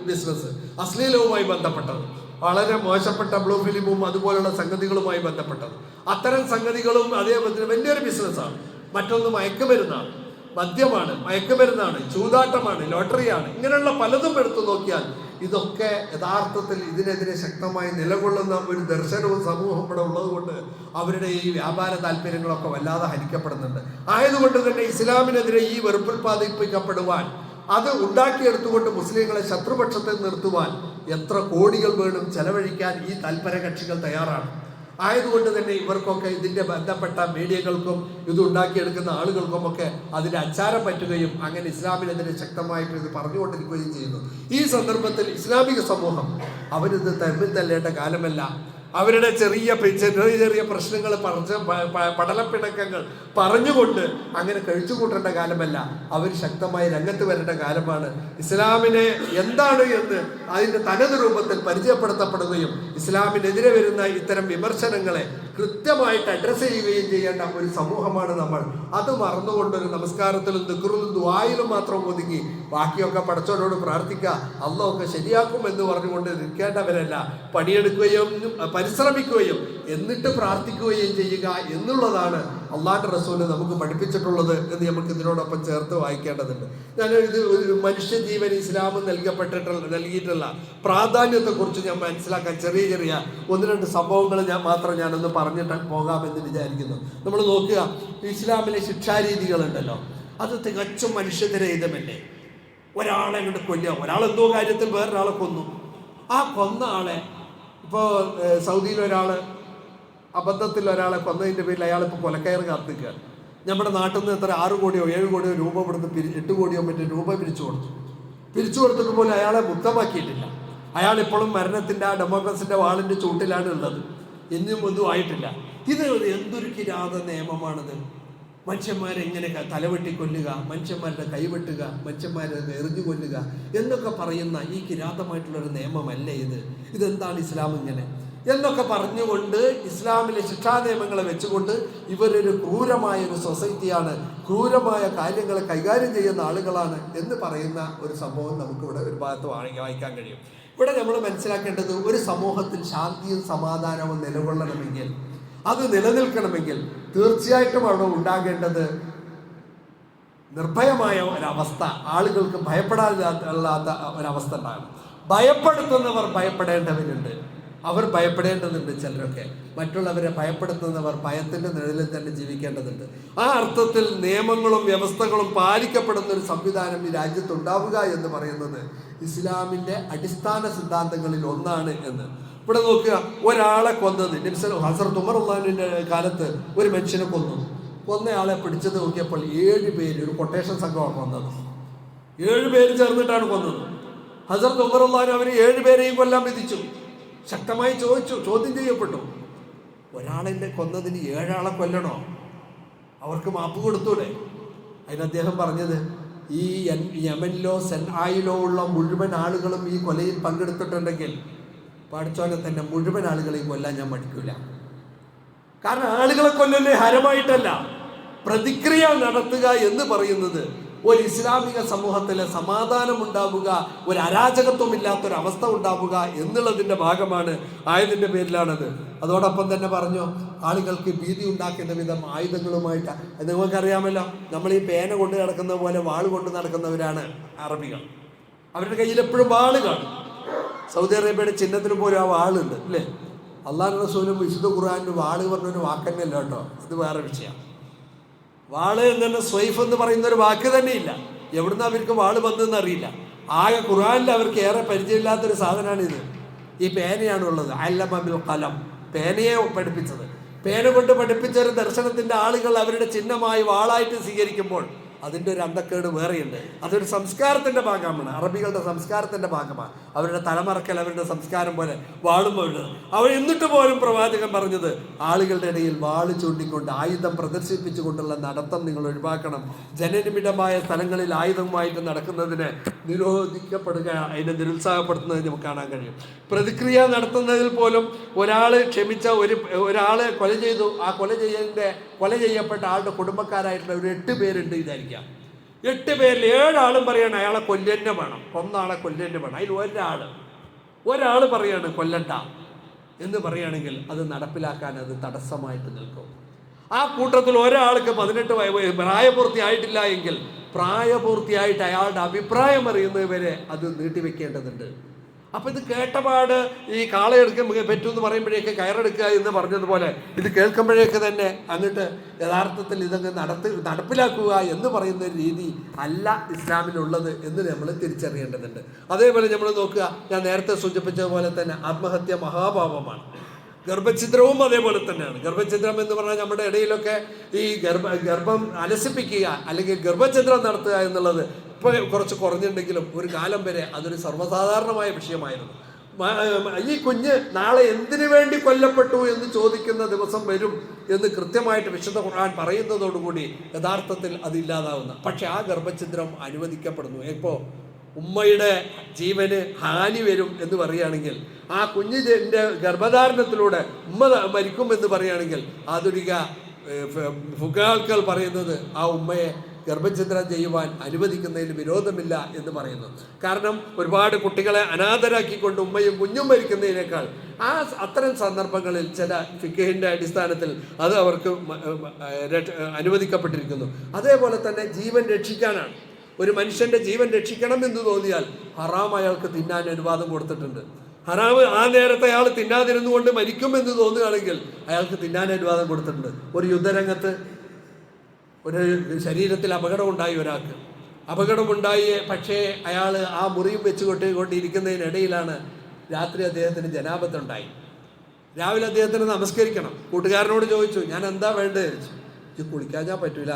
ബിസിനസ്, അശ്ലീലവുമായി ബന്ധപ്പെട്ടത്, വളരെ മോശപ്പെട്ട ബ്ലൂ ഫിലിമും അതുപോലുള്ള സംഗതികളുമായി ബന്ധപ്പെട്ടത്. അത്തരം സംഗതികളും അതേപോലെ വലിയൊരു ബിസിനസ്സാണ്. മറ്റൊന്ന് മയക്കുമരുന്നാണ്, മദ്യമാണ്, മയക്കുമരുന്നാണ്, ചൂതാട്ടമാണ്, ലോട്ടറിയാണ്. ഇങ്ങനെയുള്ള പലതും എടുത്തു നോക്കിയാൽ ഇതൊക്കെ യഥാർത്ഥത്തിൽ ഇതിനെതിരെ ശക്തമായി നിലകൊള്ളുന്ന ഒരു ദർശനവും സമൂഹം ഇവിടെ ഉള്ളതുകൊണ്ട് അവരുടെ ഈ വ്യാപാര താല്പര്യങ്ങളൊക്കെ വല്ലാതെ ഹനിക്കപ്പെടുന്നുണ്ട്. ആയതുകൊണ്ട് തന്നെ ഇസ്ലാമിനെതിരെ ഈ വെറുപ്പുൽപാദിപ്പിക്കപ്പെടുവാൻ, അത് ഉണ്ടാക്കിയെടുത്തുകൊണ്ട് മുസ്ലിങ്ങളെ ശത്രുപക്ഷത്തിൽ നിർത്തുവാൻ എത്ര കോടികൾ വേണം ചെലവഴിക്കാൻ ഈ തൽപര കക്ഷികൾ തയ്യാറാണ്. ആയതുകൊണ്ട് തന്നെ ഇവർക്കൊക്കെ ഇതിൻ്റെ ബന്ധപ്പെട്ട മീഡിയകൾക്കും ഇത് ഉണ്ടാക്കിയെടുക്കുന്ന ആളുകൾക്കുമൊക്കെ അതിൻ്റെ അച്ചാരം പറ്റുകയും അങ്ങനെ ഇസ്ലാമിനെതിരെ ശക്തമായിട്ട് ഇത് പറഞ്ഞുകൊണ്ടിരിക്കുകയും ചെയ്യുന്നു. ഈ സന്ദർഭത്തിൽ ഇസ്ലാമിക സമൂഹം അവരിത് തമ്മിൽ തല്ലേണ്ട കാലമല്ല. അവരുടെ ചെറിയ ചെറിയ പ്രശ്നങ്ങൾ പടലപ്പിണക്കങ്ങൾ പറഞ്ഞുകൊണ്ട് അങ്ങനെ കഴിച്ചുകൂട്ടേണ്ട കാലമല്ല. അവർ ശക്തമായി രംഗത്ത് വരേണ്ട കാലമാണ്. ഇസ്ലാമിനെ എന്താണ് എന്ന് അതിൻ്റെ തനത് രൂപത്തിൽ പരിചയപ്പെടുത്തപ്പെടുകയും ഇസ്ലാമിനെതിരെ വരുന്ന ഇത്തരം വിമർശനങ്ങളെ കൃത്യമായിട്ട് അഡ്രസ്സ് ചെയ്യുകയും ചെയ്യേണ്ട ഒരു സമൂഹമാണ് നമ്മൾ. അത് മറന്നുകൊണ്ടൊരു നമസ്കാരത്തിലും ദിക്റിലും ദുആയിലും മാത്രം ഒതുങ്ങി ബാക്കിയൊക്കെ പടച്ചവനോട് പ്രാർത്ഥിക്കുക, അള്ളാഹൊക്കെ ശരിയാക്കും എന്ന് പറഞ്ഞുകൊണ്ട് നിൽക്കേണ്ടവരല്ല. പണിയെടുക്കുകയും പരിശ്രമിക്കുകയും എന്നിട്ട് പ്രാർത്ഥിക്കുകയും ചെയ്യുക എന്നുള്ളതാണ് അള്ളാഹുവിന്റെ റസൂല് നമുക്ക് പഠിപ്പിച്ചിട്ടുള്ളത് എന്ന് നമുക്ക് ഇതിനോടൊപ്പം ചേർത്ത് വായിക്കേണ്ടതുണ്ട്. ഇത് ഒരു മനുഷ്യജീവൻ ഇസ്ലാം നൽകിയിട്ടുള്ള പ്രാധാന്യത്തെക്കുറിച്ച് ഞാൻ മനസ്സിലാക്കാൻ ചെറിയ 1-2 സംഭവങ്ങൾ ഞാനൊന്ന് പറഞ്ഞിട്ട് പോകാമെന്ന് വിചാരിക്കുന്നു. നമ്മൾ നോക്കുക, ഇസ്ലാമിലെ ശിക്ഷാരീതികളുണ്ടല്ലോ, അത് തികച്ചും മനുഷ്യരഹിതമല്ലേ. ഒരാളെ അങ്ങോട്ട് കൊല്ലുക, ഒരാളെന്തോ കാര്യത്തിൽ വേറൊരാളെ കൊന്നു. ആ കൊന്ന ആളെ ഇപ്പോൾ സൗദിയിൽ ഒരാൾ അബദ്ധത്തിൽ ഒരാളെ കൊന്നതിൻ്റെ പേരിൽ അയാളിപ്പോൾ കൊലക്കയറ് കാത്തിക്കുക. നമ്മുടെ നാട്ടിൽ നിന്ന് എത്ര 6 കോടിയോ 7 കോടിയോ രൂപ ഇവിടുന്ന് 8 കോടിയോ മറ്റേ രൂപ പിരിച്ചു കൊടുത്തിട്ട് പോലും അയാളെ മുക്തമാക്കിയിട്ടില്ല. അയാൾ ഇപ്പോഴും മരണത്തിൻ്റെ ആ ഡെമോക്രസിൻ്റെ വാളിൻ്റെ ചൂട്ടിലാണ് ഉള്ളത്. ഇന്നും ഒന്നും ആയിട്ടില്ല. ഇത് എന്തൊരു കിരാത നിയമമാണിത്. മനുഷ്യന്മാരെ എങ്ങനെ തലവെട്ടി കൊല്ലുക, മനുഷ്യന്മാരുടെ കൈവെട്ടുക, മനുഷ്യന്മാരെ എറിഞ്ഞു കൊല്ലുക എന്നൊക്കെ പറയുന്ന ഈ കിരാതമായിട്ടുള്ളൊരു നിയമമല്ലേ ഇത്? ഇതെന്താണ് ഇസ്ലാം ഇങ്ങനെ എന്നൊക്കെ പറഞ്ഞുകൊണ്ട് ഇസ്ലാമിലെ ശിക്ഷാ നിയമങ്ങളെ വെച്ചുകൊണ്ട് ഇവരൊരു ക്രൂരമായ ഒരു സൊസൈറ്റിയാണ്, ക്രൂരമായ കാര്യങ്ങളെ കൈകാര്യം ചെയ്യുന്ന ആളുകളാണ് എന്ന് പറയുന്ന ഒരു സംഭവം നമുക്കിവിടെ ഒരു ഭാഗത്ത് വായിക്കാൻ കഴിയും. ഇവിടെ നമ്മൾ മനസ്സിലാക്കേണ്ടത്, ഒരു സമൂഹത്തിൽ ശാന്തിയും സമാധാനവും നിലകൊള്ളണമെങ്കിൽ, അത് നിലനിൽക്കണമെങ്കിൽ തീർച്ചയായിട്ടും അവിടെ ഉണ്ടാകേണ്ടത് നിർഭയമായ ഒരവസ്ഥ, ആളുകൾക്ക് ഭയപ്പെടാത്ത ഒരവസ്ഥ ഉണ്ടാകണം. ഭയപ്പെടുത്തുന്നവർ ഭയപ്പെടേണ്ടവരുണ്ട്, അവർ ഭയപ്പെടേണ്ടതുണ്ട്. ചിലരൊക്കെ മറ്റുള്ളവരെ ഭയപ്പെടുത്തുന്നവർ ഭയത്തിൻ്റെ നിഴലിൽ തന്നെ ജീവിക്കേണ്ടതുണ്ട്. ആ അർത്ഥത്തിൽ നിയമങ്ങളും വ്യവസ്ഥകളും പാലിക്കപ്പെടുന്ന ഒരു സംവിധാനം ഈ രാജ്യത്തുണ്ടാവുക എന്ന് പറയുന്നത് ഇസ്ലാമിൻ്റെ അടിസ്ഥാന സിദ്ധാന്തങ്ങളിൽ ഒന്നാണ് എന്ന്. ഇവിടെ നോക്കുക, ഒരാളെ കൊന്നത് ഹസ്രത്ത് ഉമർ റളിയല്ലാഹുവിന്റെ കാലത്ത് ഒരു മനുഷ്യനെ കൊന്നയാളെ പിടിച്ചത് നോക്കിയപ്പോൾ 7 പേര്, ഒരു കൊട്ടേഷൻ സംഘമാണ് കൊന്നത്. 7 പേര് ചേർന്നിട്ടാണ് കൊന്നത്. ഹസ്രത്ത് ഉമർ റളിയല്ലാഹു അവർ 7 പേരെയും കൊല്ലാൻ വിധിച്ചു. ശക്തമായി ചോദ്യം ചെയ്യപ്പെട്ടു. ഒരാളെ കൊന്നതിന് 7 ആളെ കൊല്ലണോ? അവർക്ക് മാപ്പ് കൊടുത്തൂടെ? അതിന് അദ്ദേഹം പറഞ്ഞത്, ഈ യമനിലോ സെൻആയിലോ ഉള്ള മുഴുവൻ ആളുകളും ഈ കൊലയിൽ പങ്കെടുത്തിട്ടുണ്ടെങ്കിൽ പഠിച്ചോനെ തന്നെ മുഴുവൻ ആളുകളെയും കൊല്ലാൻ ഞാൻ മടിക്കില്ല. കാരണം ആളുകളെ കൊല്ലല്ലേ ഹരമായിട്ടല്ല, പ്രതിക്രിയ നടത്തുക എന്ന് പറയുന്നത് ഒരു ഇസ്ലാമിക സമൂഹത്തിലെ സമാധാനം ഉണ്ടാവുക, ഒരു അരാജകത്വമില്ലാത്തൊരവസ്ഥ ഉണ്ടാവുക എന്നുള്ളതിൻ്റെ ഭാഗമാണ്, ആയതിൻ്റെ പേരിലാണത്. അതോടൊപ്പം തന്നെ പറഞ്ഞു, ആളുകൾക്ക് ഭീതി ഉണ്ടാക്കുന്ന വിധം ആയുധങ്ങളുമായിട്ട്. നിങ്ങൾക്കറിയാമല്ലോ, നമ്മൾ ഈ പേന കൊണ്ട് നടക്കുന്ന പോലെ വാൾ കൊണ്ട് നടക്കുന്നവരാണ് അറബികൾ. അവരുടെ കയ്യിൽ എപ്പോഴും വാള് കാണും. സൗദി അറേബ്യയുടെ ചിഹ്നത്തിന് പോലും ആ വാളുണ്ട് അല്ലേ. അള്ളാഹു റസൂലും വിശുദ്ധ ഖുർആനിൽ വാള് പറഞ്ഞൊരു വാക്കന്നെയല്ല കേട്ടോ, ഇത് വേറെ വിഷയം. വാള് എന്ന് സ്വൈഫ് എന്ന് പറയുന്ന ഒരു വാക്ക് തന്നെ ഇല്ല. എവിടുന്ന് അവർക്ക് വാള് വന്നതെന്ന് അറിയില്ല. ആകെ ഖുർആനിൽ അവർക്ക് ഏറെ പരിചയമില്ലാത്തൊരു സാധനമാണിത്. ഈ പേനയാണുള്ളത്. അല്ലമ ബിൽ ഖലം, പേനയെ പഠിപ്പിച്ചത്. പേന കൊണ്ട് പഠിപ്പിച്ച ഒരു ദർശനത്തിൻ്റെ ആളുകൾ അവരുടെ ചിഹ്നമായി വാളായിട്ട് സ്വീകരിക്കുമ്പോൾ അതിൻ്റെ ഒരു അന്തക്കേട് വേറെയുണ്ട്. അതൊരു സംസ്കാരത്തിൻ്റെ ഭാഗമാണ്, അറബികളുടെ സംസ്കാരത്തിൻ്റെ ഭാഗമാണ്. അവരുടെ തലമറക്കൽ അവരുടെ സംസ്കാരം പോലെ വാളുമ്പോൾ അവർ എന്നിട്ട് പോലും പ്രവാചകൻ പറഞ്ഞത് ആളുകളുടെ ഇടയിൽ വാള് ചൂണ്ടിക്കൊണ്ട് ആയുധം പ്രദർശിപ്പിച്ചുകൊണ്ടുള്ള നടത്തം നിങ്ങൾ ഒഴിവാക്കണം. ജനനിബിഡമായ സ്ഥലങ്ങളിൽ ആയുധവുമായിട്ട് നടക്കുന്നതിന് നിരോധിക്കപ്പെടുക, അതിനെ നിരുത്സാഹപ്പെടുത്തുന്നത് നമുക്ക് കാണാൻ കഴിയും. പ്രതിക്രിയ നടത്തുന്നതിൽ പോലും ഒരാൾ ക്ഷമിച്ച ഒരാളെ കൊല ചെയ്തു, ആ കൊല ചെയ്യപ്പെട്ട ആളുടെ കുടുംബക്കാരായിട്ടുള്ള ഒരു 8 പേരുണ്ട് വിചാരിക്കാം. 8 പേരിൽ 7 ആളും പറയാണ് അയാളെ കൊല്ലന്നെ വേണം, കൊന്നാളെ കൊല്ലന്നെ വേണം. അതിൽ ഒരാൾ പറയാണ് കൊല്ലണ്ട എന്ന് പറയുകയാണെങ്കിൽ അത് നടപ്പിലാക്കാൻ അത് തടസ്സമായിട്ട് നിൽക്കും. ആ കൂട്ടത്തിൽ ഒരാൾക്ക് 18 പ്രായപൂർത്തിയായിട്ടില്ല എങ്കിൽ പ്രായപൂർത്തിയായിട്ട് അയാളുടെ അഭിപ്രായം അറിയുന്നവരെ അത് നീട്ടിവെക്കേണ്ടതുണ്ട്. അപ്പം ഇത് കേട്ടപാട് ഈ കാളയെടുക്കാൻ പറ്റുമെന്ന് പറയുമ്പോഴേക്ക് കയറെടുക്കുക എന്ന് പറഞ്ഞതുപോലെ ഇത് കേൾക്കുമ്പോഴേക്ക് തന്നെ അങ്ങോട്ട് യഥാർത്ഥത്തിൽ ഇതങ്ങ് നടപ്പിലാക്കുക എന്ന് പറയുന്ന രീതി അല്ല ഇസ്ലാമിലുള്ളത് എന്ന് നമ്മൾ തിരിച്ചറിയേണ്ടതുണ്ട്. അതേപോലെ നമ്മൾ നോക്കുക, ഞാൻ നേരത്തെ സൂചിപ്പിച്ചതുപോലെ തന്നെ ആത്മഹത്യ മഹാപാപമാണ്. ഗർഭഛിദ്രവും അതേപോലെ തന്നെയാണ്. ഗർഭഛിദ്രം എന്ന് പറഞ്ഞാൽ നമ്മുടെ ഇടയിലൊക്കെ ഈ ഗർഭം അലസിപ്പിക്കുക അല്ലെങ്കിൽ ഗർഭഛിദ്രം നടത്തുക എന്നുള്ളത് ഇപ്പോൾ കുറച്ച് കുറഞ്ഞിട്ടുണ്ടെങ്കിലും ഒരു കാലം വരെ അതൊരു സർവ്വസാധാരണമായ വിഷയമായിരുന്നു. ഈ കുഞ്ഞ് നാളെ എന്തിനു വേണ്ടി കൊല്ലപ്പെട്ടു എന്ന് ചോദിക്കുന്ന ദിവസം വരും എന്ന് കൃത്യമായിട്ട് വിശുദ്ധ ഖുർആൻ പറയുന്നതോടുകൂടി യഥാർത്ഥത്തിൽ അതില്ലാതാവുന്ന. പക്ഷെ ആ ഗർഭഛിദ്രം അനുവദിക്കപ്പെടുന്നു. ഇപ്പോൾ ഉമ്മയുടെ ജീവന് ഹാനി വരും എന്ന് പറയുകയാണെങ്കിൽ, ആ കുഞ്ഞിൻ്റെ ഗർഭധാരണത്തിലൂടെ ഉമ്മ മരിക്കും എന്ന് പറയുകയാണെങ്കിൽ ആധുനിക ഫുഖാക്കൾ പറയുന്നത് ആ ഉമ്മയെ ഗർഭഛിദ്രം ചെയ്യുവാൻ അനുവദിക്കുന്നതിൽ വിരോധമില്ല എന്ന് പറയുന്നു. കാരണം ഒരുപാട് കുട്ടികളെ അനാഥരാക്കിക്കൊണ്ട് ഉമ്മയും കുഞ്ഞും മരിക്കുന്നതിനേക്കാൾ അത്തരം സന്ദർഭങ്ങളിൽ ചില ഫിഖഹിന്റെ അടിസ്ഥാനത്തിൽ അത് അവർക്ക് അനുവദിക്കപ്പെട്ടിരിക്കുന്നു. അതേപോലെ തന്നെ ജീവൻ രക്ഷിക്കാനാണ്. ഒരു മനുഷ്യന്റെ ജീവൻ രക്ഷിക്കണം എന്ന് തോന്നിയാൽ ഹറാം അയാൾക്ക് തിന്നാൻ അനുവാദം കൊടുത്തിട്ടുണ്ട്. ഹറാമ് ആ നേരത്തെ അയാൾ തിന്നാതിരുന്നുകൊണ്ട് മരിക്കുമെന്ന് തോന്നുകയാണെങ്കിൽ അയാൾക്ക് തിന്നാൻ അനുവാദം കൊടുത്തിട്ടുണ്ട്. ഒരു യുദ്ധരംഗത്ത് ഒരു ശരീരത്തിൽ അപകടമുണ്ടായി, ഒരാൾക്ക് അപകടമുണ്ടായി, പക്ഷേ അയാൾ ആ മുറിയും വെച്ച് കൊണ്ടിരിക്കുന്നതിനിടയിലാണ് രാത്രി അദ്ദേഹത്തിന് ജനാപത്തുണ്ടായി. രാവിലെ അദ്ദേഹത്തിന് നമസ്കരിക്കണം. കൂട്ടുകാരനോട് ചോദിച്ചു, ഞാൻ എന്താ വേണ്ടത് ചോദിച്ചു. ഇത് കുളിക്കാൻ ഞാൻ പറ്റൂല.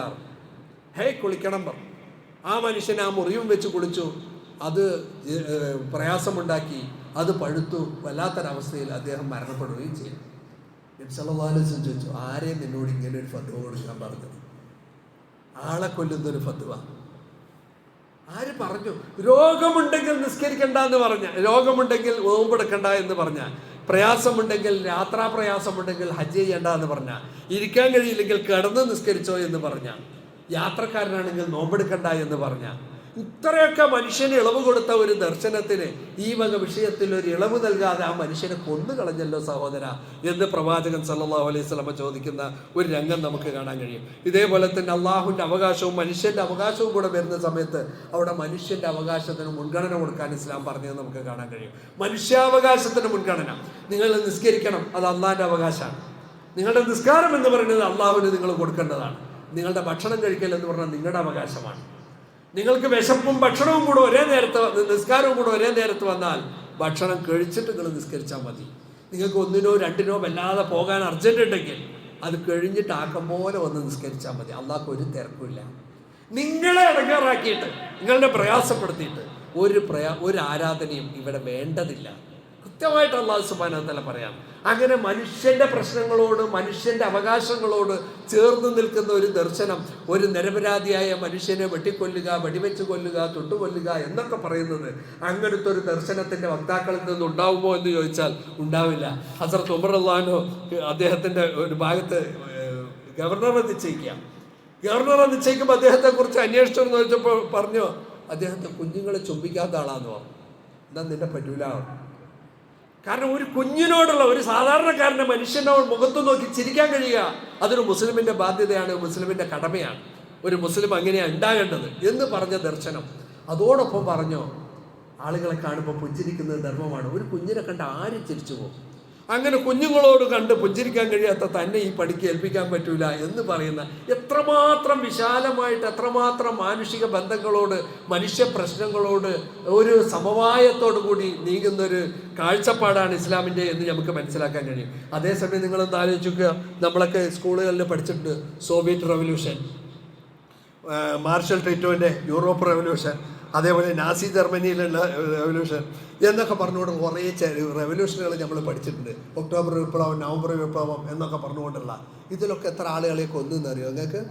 കുളിക്കണം പറഞ്ഞു. ആ മനുഷ്യൻ ആ മുറിയും വെച്ച് കുളിച്ചു. അത് പ്രയാസമുണ്ടാക്കി, അത് പഴുത്തു. വല്ലാത്തൊരവസ്ഥയിൽ അദ്ദേഹം മരണപ്പെടുകയും ചെയ്തു. നബി സല്ലല്ലാഹു അലൈഹി വസല്ലം ചോദിച്ചു, ആരെയും നിന്നോട് ഇങ്ങനെ ഒരു ഫത്വ കൊടുക്കാൻ പറഞ്ഞത്? ആളെ കൊല്ലുന്നൊരു ഫത്വ ആര് പറഞ്ഞു? രോഗമുണ്ടെങ്കിൽ നിസ്കരിക്കണ്ട എന്ന് പറഞ്ഞ, രോഗമുണ്ടെങ്കിൽ നോമ്പെടുക്കണ്ട എന്ന് പറഞ്ഞ, പ്രയാസമുണ്ടെങ്കിൽ യാത്രാപ്രയാസമുണ്ടെങ്കിൽ ഹജ്ജ് ചെയ്യണ്ട എന്ന് പറഞ്ഞ, ഇരിക്കാൻ കഴിയില്ലെങ്കിൽ കിടന്ന് നിസ്കരിച്ചോ എന്ന് പറഞ്ഞ, യാത്രക്കാരനാണെങ്കിൽ നോമ്പെടുക്കണ്ട എന്ന് പറഞ്ഞ, ഇത്രയൊക്കെ മനുഷ്യന് ഇളവ് കൊടുത്ത ഒരു ദർശനത്തിന് ഈ വക വിഷയത്തിൽ ഒരു ഇളവ് നൽകാതെ ആ മനുഷ്യനെ കൊന്നുകളഞ്ഞല്ലോ സഹോദര എന്ന് പ്രവാചകൻ സല്ലല്ലാഹു അലൈഹി വസല്ലം ചോദിക്കുന്ന ഒരു രംഗം നമുക്ക് കാണാൻ കഴിയും. ഇതേപോലെ തന്നെ അള്ളാഹുവിൻ്റെ അവകാശവും മനുഷ്യൻ്റെ അവകാശവും കൂടെ വരുന്ന സമയത്ത് അവിടെ മനുഷ്യൻ്റെ അവകാശത്തിന് മുൻഗണന കൊടുക്കാൻ ഇസ്ലാം പറഞ്ഞത് നമുക്ക് കാണാൻ കഴിയും. മനുഷ്യാവകാശത്തിന് മുൻഗണന. നിങ്ങൾ നിസ്കരിക്കണം, അത് അള്ളാഹിൻ്റെ അവകാശമാണ്. നിങ്ങളുടെ നിസ്കാരം എന്ന് പറയുന്നത് അള്ളാഹുവിന് നിങ്ങൾ കൊടുക്കേണ്ടതാണ്. നിങ്ങളുടെ ഭക്ഷണം കഴിക്കൽ എന്ന് പറഞ്ഞാൽ നിങ്ങളുടെ അവകാശമാണ്. നിങ്ങൾക്ക് വിശപ്പും ഭക്ഷണവും കൂടെ ഒരേ നേരത്ത്, നിസ്കാരവും കൂടെ ഒരേ നേരത്ത് വന്നാൽ ഭക്ഷണം കഴിച്ചിട്ട് നിങ്ങൾ നിസ്കരിച്ചാൽ മതി. നിങ്ങൾക്ക് 1 or 2 വല്ലാതെ പോകാൻ അർജന്റ് ഉണ്ടെങ്കിൽ അത് കഴിഞ്ഞിട്ട് ആക്കം പോലെ വന്ന് നിസ്കരിച്ചാൽ മതി. അള്ളാഹ്ക്ക് ഒരു തിരക്കുമില്ല. നിങ്ങളെ ഇടങ്ങേറാക്കിയിട്ട്, നിങ്ങളുടെ പ്രയാസപ്പെടുത്തിയിട്ട് ഒരു ആരാധനയും ഇവിടെ വേണ്ടതില്ല. കൃത്യമായിട്ട് അല്ലാഹു സുബ്ഹാനഹു വ തആല പറയാം. അങ്ങനെ മനുഷ്യന്റെ പ്രശ്നങ്ങളോട്, മനുഷ്യന്റെ അവകാശങ്ങളോട് ചേർന്ന് നിൽക്കുന്ന ഒരു ദർശനം, ഒരു നിരപരാധിയായ മനുഷ്യനെ വെട്ടിക്കൊല്ലുക, വെടിവെച്ച് കൊല്ലുക, തൊട്ടുകൊല്ലുക എന്നൊക്കെ പറയുന്നത് അങ്ങനത്തെ ഒരു ദർശനത്തിന്റെ വക്താക്കളിൽ നിന്ന് ഉണ്ടാവുമോ എന്ന് ചോദിച്ചാൽ ഉണ്ടാവില്ല. ഹസ്രത്ത് ഉമർ റളിയല്ലാഹു അൻഹു അദ്ദേഹത്തിന്റെ ഒരു ഭാഗത്ത് ഗവർണറെ നിശ്ചയിക്കുമ്പോൾ അദ്ദേഹത്തെ കുറിച്ച് അന്വേഷിച്ചു ചോദിച്ചപ്പോൾ പറഞ്ഞു, അദ്ദേഹത്തെ കുഞ്ഞുങ്ങളെ ചുംബിക്കാത്ത ആളാന്ന് പറഞ്ഞു. എന്നാ നിന്നെ പറ്റൂല. കാരണം ഒരു കുഞ്ഞിനോടുള്ള, ഒരു സാധാരണക്കാരൻ്റെ മനുഷ്യനോട് മുഖത്ത് നോക്കി ചിരിക്കാൻ കഴിയുക അതൊരു മുസ്ലിമിൻ്റെ ബാധ്യതയാണ്, മുസ്ലിമിൻ്റെ കടമയാണ്. ഒരു മുസ്ലിം അങ്ങനെയാണ് ഉണ്ടാകേണ്ടത് എന്ന് പറഞ്ഞ ദർശനം. അതോടൊപ്പം പറഞ്ഞു, ആളുകളെ കാണുമ്പോൾ പുഞ്ചിരിക്കുന്നത് ധർമ്മമാണ്. ഒരു കുഞ്ഞിനെ കണ്ട് ആരും ചിരിച്ചു പോകും. അങ്ങനെ കുഞ്ഞുങ്ങളോട് കണ്ട് പുഞ്ചിരിക്കാൻ കഴിയാത്ത തന്നെ ഈ പണിക്ക് ഏൽപ്പിക്കാൻ പറ്റൂല എന്ന് പറയുന്ന എത്രമാത്രം വിശാലമായിട്ട്, എത്രമാത്രം മാനുഷിക ബന്ധങ്ങളോട്, മനുഷ്യ പ്രശ്നങ്ങളോട് ഒരു സമവായത്തോടു കൂടി നീങ്ങുന്നൊരു കാഴ്ചപ്പാടാണ് ഇസ്ലാമിൻ്റെ എന്ന് നമുക്ക് മനസ്സിലാക്കാൻ കഴിയും. അതേസമയം നിങ്ങളൊന്ന് ആലോചിക്കുക, നമ്മളൊക്കെ സ്കൂളുകളിൽ പഠിച്ചിട്ടുണ്ട് സോവിയറ്റ് റവല്യൂഷൻ. മാർഷൽ ടിറ്റോൻ്റെ യൂറോപ്പ് റെവല്യൂഷൻ, അതേപോലെ നാസി ജർമ്മനിയിലുള്ള റെവല്യൂഷൻ എന്നൊക്കെ പറഞ്ഞുകൊണ്ട് കുറേ റെവല്യൂഷനുകൾ നമ്മൾ പഠിച്ചിട്ടുണ്ട്. ഒക്ടോബർ വിപ്ലവം, നവംബർ വിപ്ലവം എന്നൊക്കെ പറഞ്ഞുകൊണ്ടുള്ള ഇതിലൊക്കെ എത്ര ആളുകളെ കൊന്നെന്നറിയോ നിങ്ങൾക്ക്?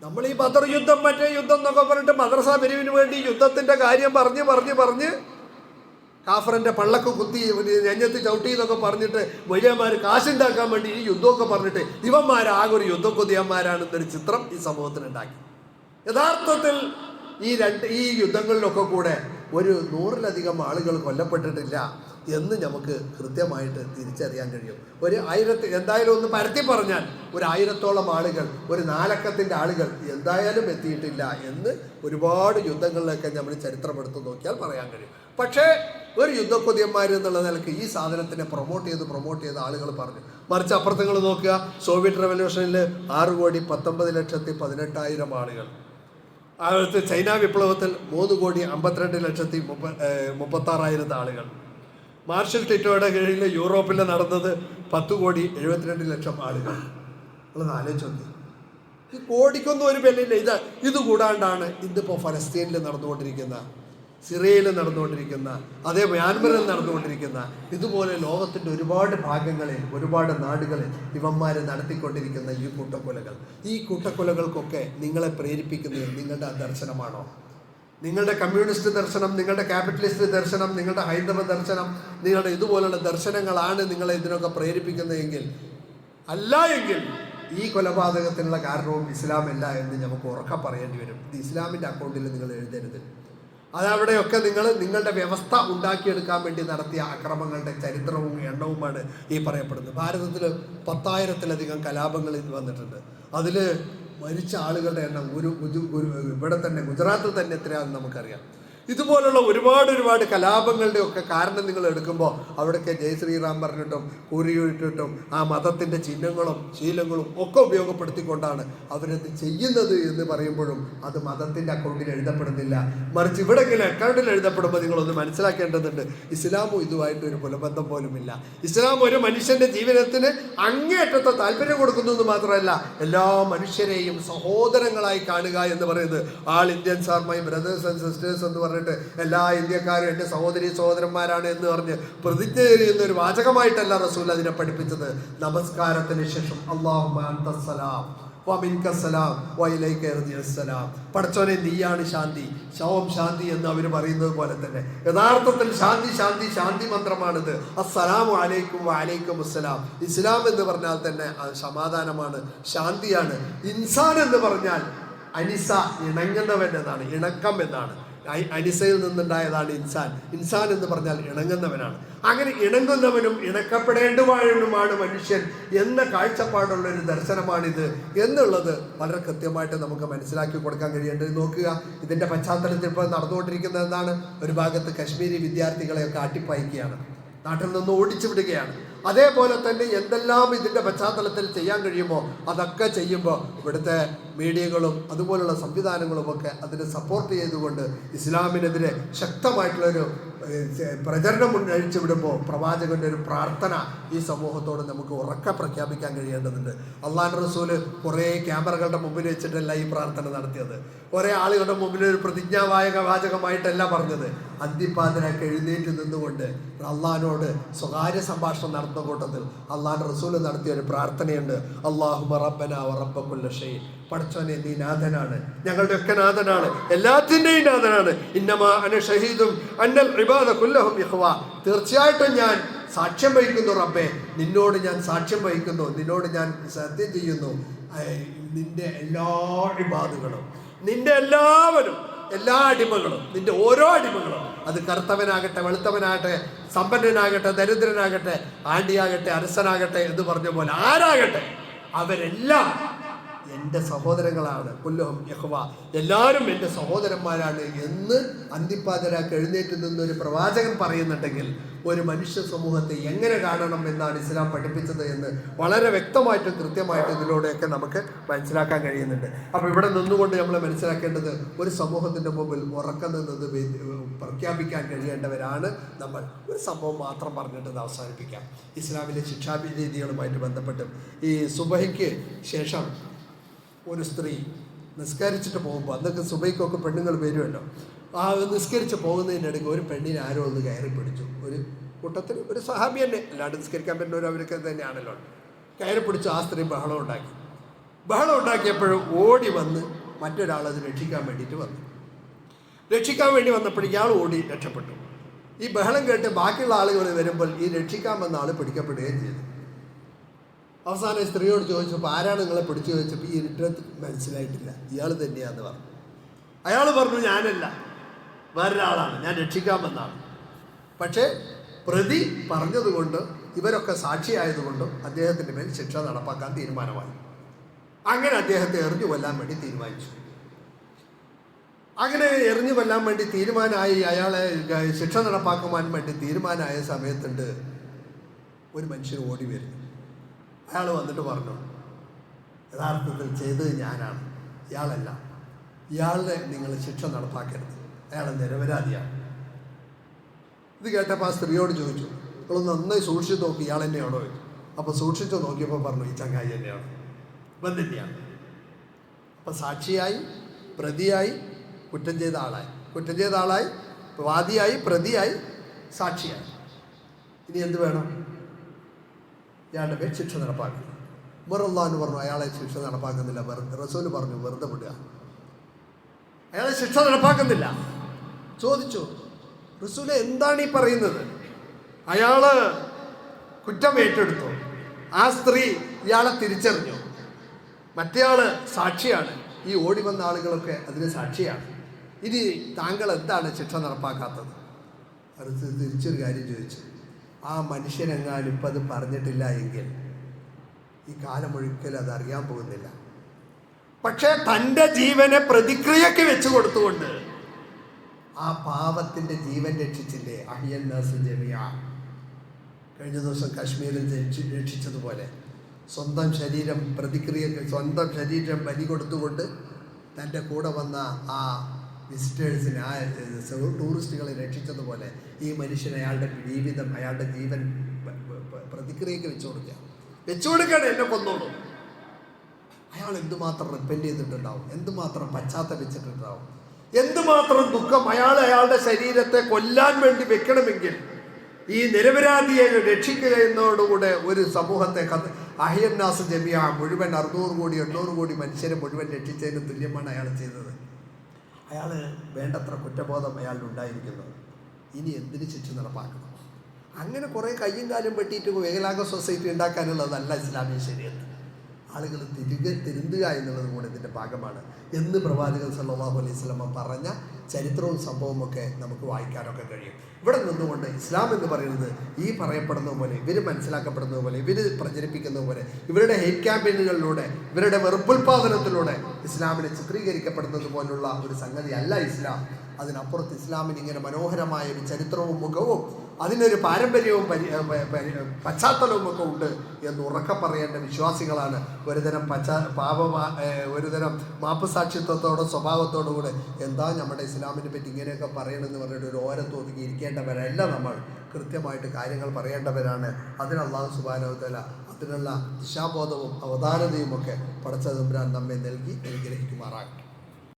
നമ്മൾ ഈ ബദർ യുദ്ധം മറ്റേ യുദ്ധം എന്നൊക്കെ പറഞ്ഞിട്ട് മദ്രസ പിരിവിന് വേണ്ടി യുദ്ധത്തിൻ്റെ കാര്യം പറഞ്ഞ് കാഫറിൻ്റെ പള്ളക്ക് കുത്തി നെഞ്ഞത്ത് ചവിട്ടി എന്നൊക്കെ പറഞ്ഞിട്ട് വലിയമാർ കാശുണ്ടാക്കാൻ വേണ്ടി ഈ യുദ്ധമൊക്കെ പറഞ്ഞിട്ട് ഇവന്മാരാകെ ഒരു യുദ്ധക്കൊതിയന്മാരാണെന്നൊരു ചിത്രം ഈ സമൂഹത്തിനുണ്ടാക്കി. യഥാർത്ഥത്തിൽ ഈ യുദ്ധങ്ങളിലൊക്കെ കൂടെ ഒരു 100-ലധികം ആളുകൾ കൊല്ലപ്പെട്ടിട്ടില്ല എന്ന് നമുക്ക് കൃത്യമായിട്ട് തിരിച്ചറിയാൻ കഴിയും. എന്തായാലും ഒന്ന് പരത്തി പറഞ്ഞാൽ 1000-ഓളം ആളുകൾ, ഒരു 4 അക്കത്തിൻ്റെ ആളുകൾ എന്തായാലും എത്തിയിട്ടില്ല എന്ന് ഒരുപാട് യുദ്ധങ്ങളിലൊക്കെ നമ്മൾ ചരിത്രമെടുത്ത് നോക്കിയാൽ പറയാൻ കഴിയും. പക്ഷേ ഒരു യുദ്ധക്കൊതിയന്മാർ എന്നുള്ള നിലയ്ക്ക് ഈ സാധനത്തിനെ പ്രൊമോട്ട് ചെയ്ത് ആളുകൾ പറഞ്ഞു. മറിച്ച് അപ്പുറത്തങ്ങൾ നോക്കുക, സോവിയറ്റ് റെവല്യൂഷനിൽ 6,19,18,000 ആളുകൾ, അടുത്ത് ചൈന വിപ്ലവത്തിൽ 3,52,36,000 ആളുകൾ, മാർഷൽ ടിറ്റോയുടെ കീഴിൽ യൂറോപ്പിൽ നടന്നത് 10,72,00,000 ആളുകൾ. ഉള്ളത് ആലോചിച്ച് നോക്കി. ഈ കോടിക്കൊന്നും ഒരു വിലയില്ല. ഇത് കൂടാണ്ടാണ് ഇന്നിപ്പോൾ ഫലസ്തീനിൽ നടന്നുകൊണ്ടിരിക്കുന്ന, സിറിയയിൽ നടന്നുകൊണ്ടിരിക്കുന്ന, അതേ മ്യാൻമറിൽ നടന്നുകൊണ്ടിരിക്കുന്ന, ഇതുപോലെ ലോകത്തിൻ്റെ ഒരുപാട് ഭാഗങ്ങളിൽ, ഒരുപാട് നാടുകളിൽ ഇവന്മാർ നടത്തിക്കൊണ്ടിരിക്കുന്ന ഈ കൂട്ടക്കൊലകൾ. ഈ കൂട്ടക്കൊലകൾക്കൊക്കെ നിങ്ങളെ പ്രേരിപ്പിക്കുന്നത് നിങ്ങളുടെ ദർശനമാണോ? നിങ്ങളുടെ കമ്മ്യൂണിസ്റ്റ് ദർശനം, നിങ്ങളുടെ ക്യാപിറ്റലിസ്റ്റ് ദർശനം, നിങ്ങളുടെ ഹൈന്ദവ ദർശനം, നിങ്ങളുടെ ഇതുപോലുള്ള ദർശനങ്ങളാണ് നിങ്ങളെ ഇതിനൊക്കെ പ്രേരിപ്പിക്കുന്നതെങ്കിൽ, അല്ല എങ്കിൽ ഈ കൊലപാതകത്തിനുള്ള കാരണവും ഇസ്ലാമല്ല എന്ന് നമുക്ക് ഉറക്കെ പറയേണ്ടി വരും. ഇത് ഇസ്ലാമിൻ്റെ അക്കൗണ്ടിൽ നിങ്ങൾ എഴുതരുത്. അതവിടെയൊക്കെ നിങ്ങളുടെ വ്യവസ്ഥ ഉണ്ടാക്കിയെടുക്കാൻ വേണ്ടി നടത്തിയ അക്രമങ്ങളുടെ ചരിത്രവും എണ്ണവുമാണ് ഈ പറയപ്പെടുന്നത്. ഭാരതത്തിൽ 10,000-ലധികം കലാപങ്ങൾ വന്നിട്ടുണ്ട്. അതിൽ മരിച്ച ആളുകളുടെ എണ്ണം ഇവിടെ തന്നെ ഗുജറാത്തിൽ തന്നെ എത്രയാണെന്ന് നമുക്കറിയാം. ഇതുപോലുള്ള ഒരുപാട് കലാപങ്ങളുടെ ഒക്കെ കാരണം നിങ്ങൾ എടുക്കുമ്പോൾ അവിടെയൊക്കെ ജയ് ശ്രീറാം പറഞ്ഞിട്ടും കൂരിയിട്ടിട്ടും ആ മതത്തിൻ്റെ ചിഹ്നങ്ങളും ശീലങ്ങളും ഒക്കെ ഉപയോഗപ്പെടുത്തിക്കൊണ്ടാണ് അവരത് ചെയ്യുന്നത് എന്ന് പറയുമ്പോഴും അത് മതത്തിൻ്റെ അക്കൗണ്ടിൽ എഴുതപ്പെടുന്നില്ല. മറിച്ച് ഇവിടെയെങ്കിലും അക്കൗണ്ടിൽ എഴുതപ്പെടുമ്പോൾ നിങ്ങളൊന്ന് മനസ്സിലാക്കേണ്ടതുണ്ട്, ഇസ്ലാമും ഇതുമായിട്ട് ഒരു പുലബന്ധം പോലുമില്ല. ഇസ്ലാം ഒരു മനുഷ്യൻ്റെ ജീവിതത്തിന് അങ്ങേയറ്റത്തെ താല്പര്യം കൊടുക്കുന്നു എന്ന് മാത്രമല്ല, എല്ലാ മനുഷ്യരെയും സഹോദരങ്ങളായി കാണുക എന്ന് പറയുന്നത്, all Indians are my brothers and sisters എന്ന് പറഞ്ഞിട്ട് എല്ലാ ഇന്ത്യക്കാരും എൻ്റെ സഹോദരന്മാരാണ് എന്ന് പറഞ്ഞ് പ്രതിജ്ഞ ചെയ്യുന്ന ഒരു വാചകമായിട്ടല്ല റസൂൽ അതിനെ പഠിപ്പിച്ചത്. നമസ്കാരത്തിന് ശേഷം അല്ലാഹുമ്മ അൻതസ്സലാം വമിൻകസ്സലാം വഇലൈക യർജിഉസ്സലാം, പടച്ചോനെ നീയാണ് ശാന്തി, ശവം ശാന്തി എന്ന് അവർ പറയുന്നത് പോലെ തന്നെ യഥാർത്ഥത്തിൽ ശാന്തി മന്ത്രമാണിത്. അസ്സലാമു അലൈക്കും വഅലൈക്കും അസ്സലാം. ഇസ്ലാം എന്ന് പറഞ്ഞാൽ തന്നെ സമാധാനമാണ്, ശാന്തിയാണ്. ഇൻസാൻ എന്ന് പറഞ്ഞാൽ അനിസ, ഇണങ്ങുന്നവൻ എന്നാണ്, ഇണക്കം എന്നാണ്. അനിസയിൽ നിന്നുണ്ടായതാണ് ഇൻസാൻ എന്ന് പറഞ്ഞാൽ ഇണങ്ങുന്നവനാണ്. അങ്ങനെ ഇണങ്ങുന്നവനും ഇണക്കപ്പെടേണ്ടവനുമാണ് മനുഷ്യൻ എന്ന കാഴ്ചപ്പാടുള്ള ഒരു ദർശനമാണിത് എന്നുള്ളത് വളരെ കൃത്യമായിട്ട് നമുക്ക് മനസ്സിലാക്കി കൊടുക്കാൻ കഴിയേണ്ടത്. നോക്കുക, ഇതിൻ്റെ പശ്ചാത്തലത്തിൽ ഇപ്പോൾ നടന്നുകൊണ്ടിരിക്കുന്നത് എന്താണ്? ഒരു ഭാഗത്ത് കശ്മീരി വിദ്യാർത്ഥികളെയൊക്കെ അട്ടിപ്പായിക്കുകയാണ്, നാട്ടിൽ നിന്ന് ഓടിച്ചു വിടുകയാണ്. അതേപോലെ തന്നെ എന്തെല്ലാം ഇതിൻ്റെ പശ്ചാത്തലത്തിൽ ചെയ്യാൻ കഴിയുമോ അതൊക്കെ ചെയ്യുമ്പോൾ ഇവിടുത്തെ മീഡിയകളും അതുപോലുള്ള സംവിധാനങ്ങളുമൊക്കെ അതിനെ സപ്പോർട്ട് ചെയ്തുകൊണ്ട് ഇസ്ലാമിനെതിരെ ശക്തമായിട്ടുള്ളൊരു പ്രചരണം അഴിച്ചു വിടുമ്പോൾ പ്രവാചകൻ്റെ ഒരു പ്രാർത്ഥന ഈ സമൂഹത്തോട് നമുക്ക് ഉറക്കെ പ്രഖ്യാപിക്കാൻ കഴിയേണ്ടതുണ്ട്. അള്ളാഹുവിൻ്റെ റസൂല് കുറേ ക്യാമറകളുടെ മുമ്പിൽ വെച്ചിട്ടല്ല ഈ പ്രാർത്ഥന നടത്തിയത്, കുറേ ആളുകളുടെ മുമ്പിൽ ഒരു വാചകമായിട്ടല്ല പറഞ്ഞത്. അന്തിപ്പാതിനൊക്കെ എഴുന്നേറ്റ് നിന്നുകൊണ്ട് അള്ളാഹിനോട് സ്വകാര്യ സംഭാഷണം നടത്തുന്ന കൂട്ടത്തിൽ അള്ളാഹുവിൻ്റെ റസൂല് നടത്തിയ ഒരു പ്രാർത്ഥനയുണ്ട്. അല്ലാഹുമ്മ റബ്ബനാ വ റബ്ബ കുല്ലി ഷൈഇ, പടച്ചോനെ നീ നാഥനാണ്, ഞങ്ങളുടെ ഒക്കെ നാഥനാണ്, എല്ലാത്തിൻ്റെയും നാഥനാണ്. ഇന്നമാ അന ഷഹീദും അന്നൽ ഇബാദ കുല്ലഹും ഇഖ്വാ, തീർച്ചയായിട്ടും ഞാൻ സാക്ഷ്യം വഹിക്കുന്നു റബ്ബേ, നിന്നോട് ഞാൻ സാക്ഷ്യം വഹിക്കുന്നു, നിന്നോട് ഞാൻ സത്യം ചെയ്യുന്നു, നിന്റെ എല്ലാ ഇബാദുകളും, നിന്റെ എല്ലാവരും, എല്ലാ അടിമകളും, നിന്റെ ഓരോ അടിമകളും, അത് കറുത്തവനാകട്ടെ വെളുത്തവനാകട്ടെ സമ്പന്നനാകട്ടെ ദരിദ്രനാകട്ടെ ആണ്ടിയാകട്ടെ അരസനാകട്ടെ എന്ന് പറഞ്ഞ പോലെ ആരാകട്ടെ, അവരെല്ലാം എൻ്റെ സഹോദരങ്ങളാണ്. കുല്ലുഹും ഇഖ്വ, എല്ലാവരും എൻ്റെ സഹോദരന്മാരാണ് എന്ന് അന്തിപ്പാതിരാക്ക് എഴുന്നേറ്റ് നിന്നൊരു പ്രവാചകൻ പറയുന്നുണ്ടെങ്കിൽ ഒരു മനുഷ്യ സമൂഹത്തെ എങ്ങനെ കാണണം എന്നാണ് ഇസ്ലാം പഠിപ്പിച്ചത് എന്ന് വളരെ വ്യക്തമായിട്ടും കൃത്യമായിട്ടും ഇതിലൂടെയൊക്കെ നമുക്ക് മനസ്സിലാക്കാൻ കഴിയുന്നുണ്ട്. അപ്പോൾ ഇവിടെ നിന്നുകൊണ്ട് നമ്മൾ മനസ്സിലാക്കേണ്ടത്, ഒരു സമൂഹത്തിൻ്റെ മുമ്പിൽ ഉറക്കം നിന്നത് പ്രഖ്യാപിക്കാൻ കഴിയേണ്ടവരാണ് നമ്മൾ. ഒരു സംഭവം മാത്രം പറഞ്ഞിട്ട് അവസാനിപ്പിക്കാം. ഇസ്ലാമിലെ ശിക്ഷാരീതികളുമായിട്ട് ബന്ധപ്പെട്ട് ഈ സുബഹിക്ക് ശേഷം ഒരു സ്ത്രീ നിസ്കരിച്ചിട്ട് പോകുമ്പോൾ, അന്നൊക്കെ സുബൈക്കൊക്കെ പെണ്ണുങ്ങൾ വരുമല്ലോ, ആ നിസ്കരിച്ച് പോകുന്നതിനിടയ്ക്ക് ഒരു പെണ്ണിനെ ആരോ ഒന്ന് കയറി പിടിച്ചു. ഒരു കൂട്ടത്തിൽ ഒരു സഹാബി തന്നെ, അല്ലാണ്ട് നിസ്കരിക്കാൻ പറ്റുന്നവർ അവരൊക്കെ തന്നെയാണല്ലോ. കയറി പിടിച്ചു. ആ സ്ത്രീ ബഹളം ഉണ്ടാക്കിയപ്പോഴും ഓടി വന്ന് മറ്റൊരാളത് രക്ഷിക്കാൻ വേണ്ടിയിട്ട് വന്നു. രക്ഷിക്കാൻ വേണ്ടി വന്നപ്പോൾ ഇയാൾ ഓടി രക്ഷപ്പെട്ടു. ഈ ബഹളം കേട്ട് ബാക്കിയുള്ള ആളുകൾ വരുമ്പോൾ ഈ രക്ഷിക്കാൻ വന്ന ആൾ പിടിക്കപ്പെടുകയും ചെയ്തു. അവസാനം സ്ത്രീയോട് ചോദിച്ചപ്പോൾ ആരാണ് നിങ്ങളെ പിടിച്ചു ചോദിച്ചപ്പോൾ ഈ ഇരുട്ടത്ത് മനസ്സിലായിട്ടില്ല, ഇയാൾ തന്നെയാന്ന് പറഞ്ഞു. അയാൾ പറഞ്ഞു ഞാനല്ല, വേറൊരാളാണ്, ഞാൻ രക്ഷിക്കാൻ വന്നാണ്. പക്ഷേ പ്രതി പറഞ്ഞതുകൊണ്ട് ഇവരൊക്കെ സാക്ഷിയായതുകൊണ്ടും അദ്ദേഹത്തിൻ്റെ മേൽ ശിക്ഷ നടപ്പാക്കാൻ തീരുമാനമായി. അങ്ങനെ അദ്ദേഹത്തെ എറിഞ്ഞു കൊല്ലാൻ വേണ്ടി തീരുമാനിച്ചു. അങ്ങനെ എറിഞ്ഞു കൊല്ലാൻ വേണ്ടി തീരുമാനമായി, അയാളെ ശിക്ഷ നടപ്പാക്കുവാൻ വേണ്ടി തീരുമാനമായ സമയത്തുണ്ട് ഒരു മനുഷ്യൻ ഓടി വരുന്നു. അയാൾ വന്നിട്ട് പറഞ്ഞു, യഥാർത്ഥത്തിൽ ചെയ്തത് ഞാനാണ്, ഇയാളല്ല, ഇയാളുടെ നിങ്ങൾ ശിക്ഷ നടപ്പാക്കരുത്, അയാൾ നിരപരാധിയാണ്. ഇത് കേട്ടപ്പോൾ ആ സ്ത്രീയോട് ചോദിച്ചു, നിങ്ങളൊന്ന് നന്നായി സൂക്ഷിച്ച് നോക്കി, ഇയാൾ തന്നെയാണോ ചോദിച്ചു. അപ്പോൾ സൂക്ഷിച്ചു നോക്കിയപ്പോൾ പറഞ്ഞു ഈ ചങ്ങായി തന്നെയാണ്, ഇവൻ തന്നെയാണ്. അപ്പം സാക്ഷിയായി, പ്രതിയായി, കുറ്റം ചെയ്ത ആളായി, വാദിയായി, പ്രതിയായി, സാക്ഷിയായി. ഇനി എന്ത് വേണം? ഇയാളുടെ പേര് ശിക്ഷ നടപ്പാക്കുക. ഉമറുള്ളാഹു പറഞ്ഞു അയാളെ ശിക്ഷ നടപ്പാക്കുന്നില്ല. റസൂൽ പറഞ്ഞു വെറുതെ വിടുക, അയാളെ ശിക്ഷ നടപ്പാക്കുന്നില്ല. ചോദിച്ചു, റസൂലെ എന്താണ് ഈ പറയുന്നത്? അയാള് കുറ്റം ഏറ്റെടുത്തു. ആ സ്ത്രീ ഇയാളെ തിരിച്ചറിഞ്ഞു. മറ്റേയാള് സാക്ഷിയാണ്. ഈ ഓടി വന്ന ആളുകളൊക്കെ അതിന് സാക്ഷിയാണ്. ഇനി താങ്കൾ എന്താണ് ശിക്ഷ നടപ്പാക്കാത്തത്? അത് തിരിച്ചൊരു കാര്യം ചോദിച്ചു. ആ മനുഷ്യനെങ്ങാനും ഇപ്പം അത് പറഞ്ഞിട്ടില്ല എങ്കിൽ ഈ കാലം ഒരിക്കലും അത് അറിയാൻ പോകുന്നില്ല. പക്ഷേ തൻ്റെ ജീവനെ പ്രതിക്രിയക്ക് വെച്ചു കൊടുത്തുകൊണ്ട് ആ പാവത്തിൻ്റെ ജീവൻ രക്ഷിച്ചില്ലേ? അഹിയൻ നാസ് ജമിയ. കഴിഞ്ഞ ദിവസം കാശ്മീരിൽ രക്ഷിച്ചതുപോലെ സ്വന്തം ശരീരം ബലി കൊടുത്തുകൊണ്ട് തൻ്റെ കൂടെ വന്ന ആ വിസിറ്റേഴ്സിനെ, ആ ടൂറിസ്റ്റുകളെ രക്ഷിച്ചതുപോലെ ഈ മനുഷ്യൻ അയാളുടെ ജീവിതം, അയാളുടെ ജീവൻ പ്രതിക്രിയക്ക് വെച്ചു കൊടുക്കുകയാണ്. എന്നെ കൊന്നോളൂ. അയാൾ എന്തുമാത്രം റിപ്പൻറ്റ് ചെയ്തിട്ടുണ്ടാവും, എന്തുമാത്രം പശ്ചാത്തപിച്ചിട്ടുണ്ടാവും, എന്തുമാത്രം ദുഃഖം അയാളുടെ ശരീരത്തെ കൊല്ലാൻ വേണ്ടി വെക്കണമെങ്കിൽ ഈ നിരപരാധിയെ രക്ഷിക്കുക എന്നതോടുകൂടെ ഒരു സമൂഹത്തെ അഹിയന്നാസ് ജമിയ മുഴുവൻ 600 കോടി 800 കോടി മനുഷ്യരെ മുഴുവൻ രക്ഷിച്ചതിന് തുല്യമാണ് അയാൾ ചെയ്തത്. അയാൾ വേണ്ടത്ര കുറ്റബോധം അയാളുണ്ടായിരിക്കുന്നു. ഇനി എന്തിന് ശിക്ഷ നടപ്പാക്കണം? അങ്ങനെ കുറേ കയ്യും കാലും വെട്ടിയിട്ട് വേലാംഗ സൊസൈറ്റി ഉണ്ടാക്കാനുള്ളതല്ല ഇസ്ലാമിക ശരീഅത്ത്. ആളുകൾ തിരുത്തുക എന്നുള്ളത് കൂടെ ഇതിൻ്റെ ഭാഗമാണ് എന്ന് പ്രവാചകൻ സല്ലല്ലാഹു അലൈഹി വസല്ലം പറഞ്ഞ ചരിത്രവും സംഭവമൊക്കെ നമുക്ക് വായിക്കാനൊക്കെ കഴിയും. ഇവിടെ നിന്നുകൊണ്ട് ഇസ്ലാം എന്ന് പറയുന്നത് ഈ പറയപ്പെടുന്നത് പോലെ, ഇവർ മനസ്സിലാക്കപ്പെടുന്നത് പോലെ, ഇവർ പ്രചരിപ്പിക്കുന്നത് പോലെ, ഇവരുടെ ഹെയ്റ്റ് ക്യാമ്പയിനുകളിലൂടെ, ഇവരുടെ വെറുപ്പുൽപാദനത്തിലൂടെ ഇസ്ലാമിനെ ചിത്രീകരിക്കപ്പെടുന്നത് പോലുള്ള ഒരു സംഗതി അല്ല ഇസ്ലാം. അതിനപ്പുറത്ത് ഇസ്ലാമിന് ഇങ്ങനെ മനോഹരമായ ഒരു ചരിത്രവും മുഖവും അതിനൊരു പാരമ്പര്യവും പശ്ചാത്തലവും ഒക്കെ ഉണ്ട് എന്ന് ഉറക്കെ പറയേണ്ട വിശ്വാസികളാണ്. ഒരുതരം ഒരുതരം മാപ്പ് സാക്ഷിത്വത്തോടെ സ്വഭാവത്തോടുകൂടെ എന്താ നമ്മുടെ ഇസ്ലാമിനെ പറ്റി ഇങ്ങനെയൊക്കെ പറയണമെന്ന് പറഞ്ഞിട്ട് ഒരു ഓരത്ത് ഒതുങ്ങി ഇരിക്കേണ്ടവരല്ല. നമ്മൾ കൃത്യമായിട്ട് കാര്യങ്ങൾ പറയേണ്ടവരാണ്. അതിന് അല്ലാഹു സുബ്ഹാനഹു വ തആല അതിനുള്ള ദിശാബോധവും അവധാനതയും ഒക്കെ പടച്ച തമ്പുരാൻ നമ്മെ നൽകി അനുഗ്രഹിക്കുമാറാകട്ടെ.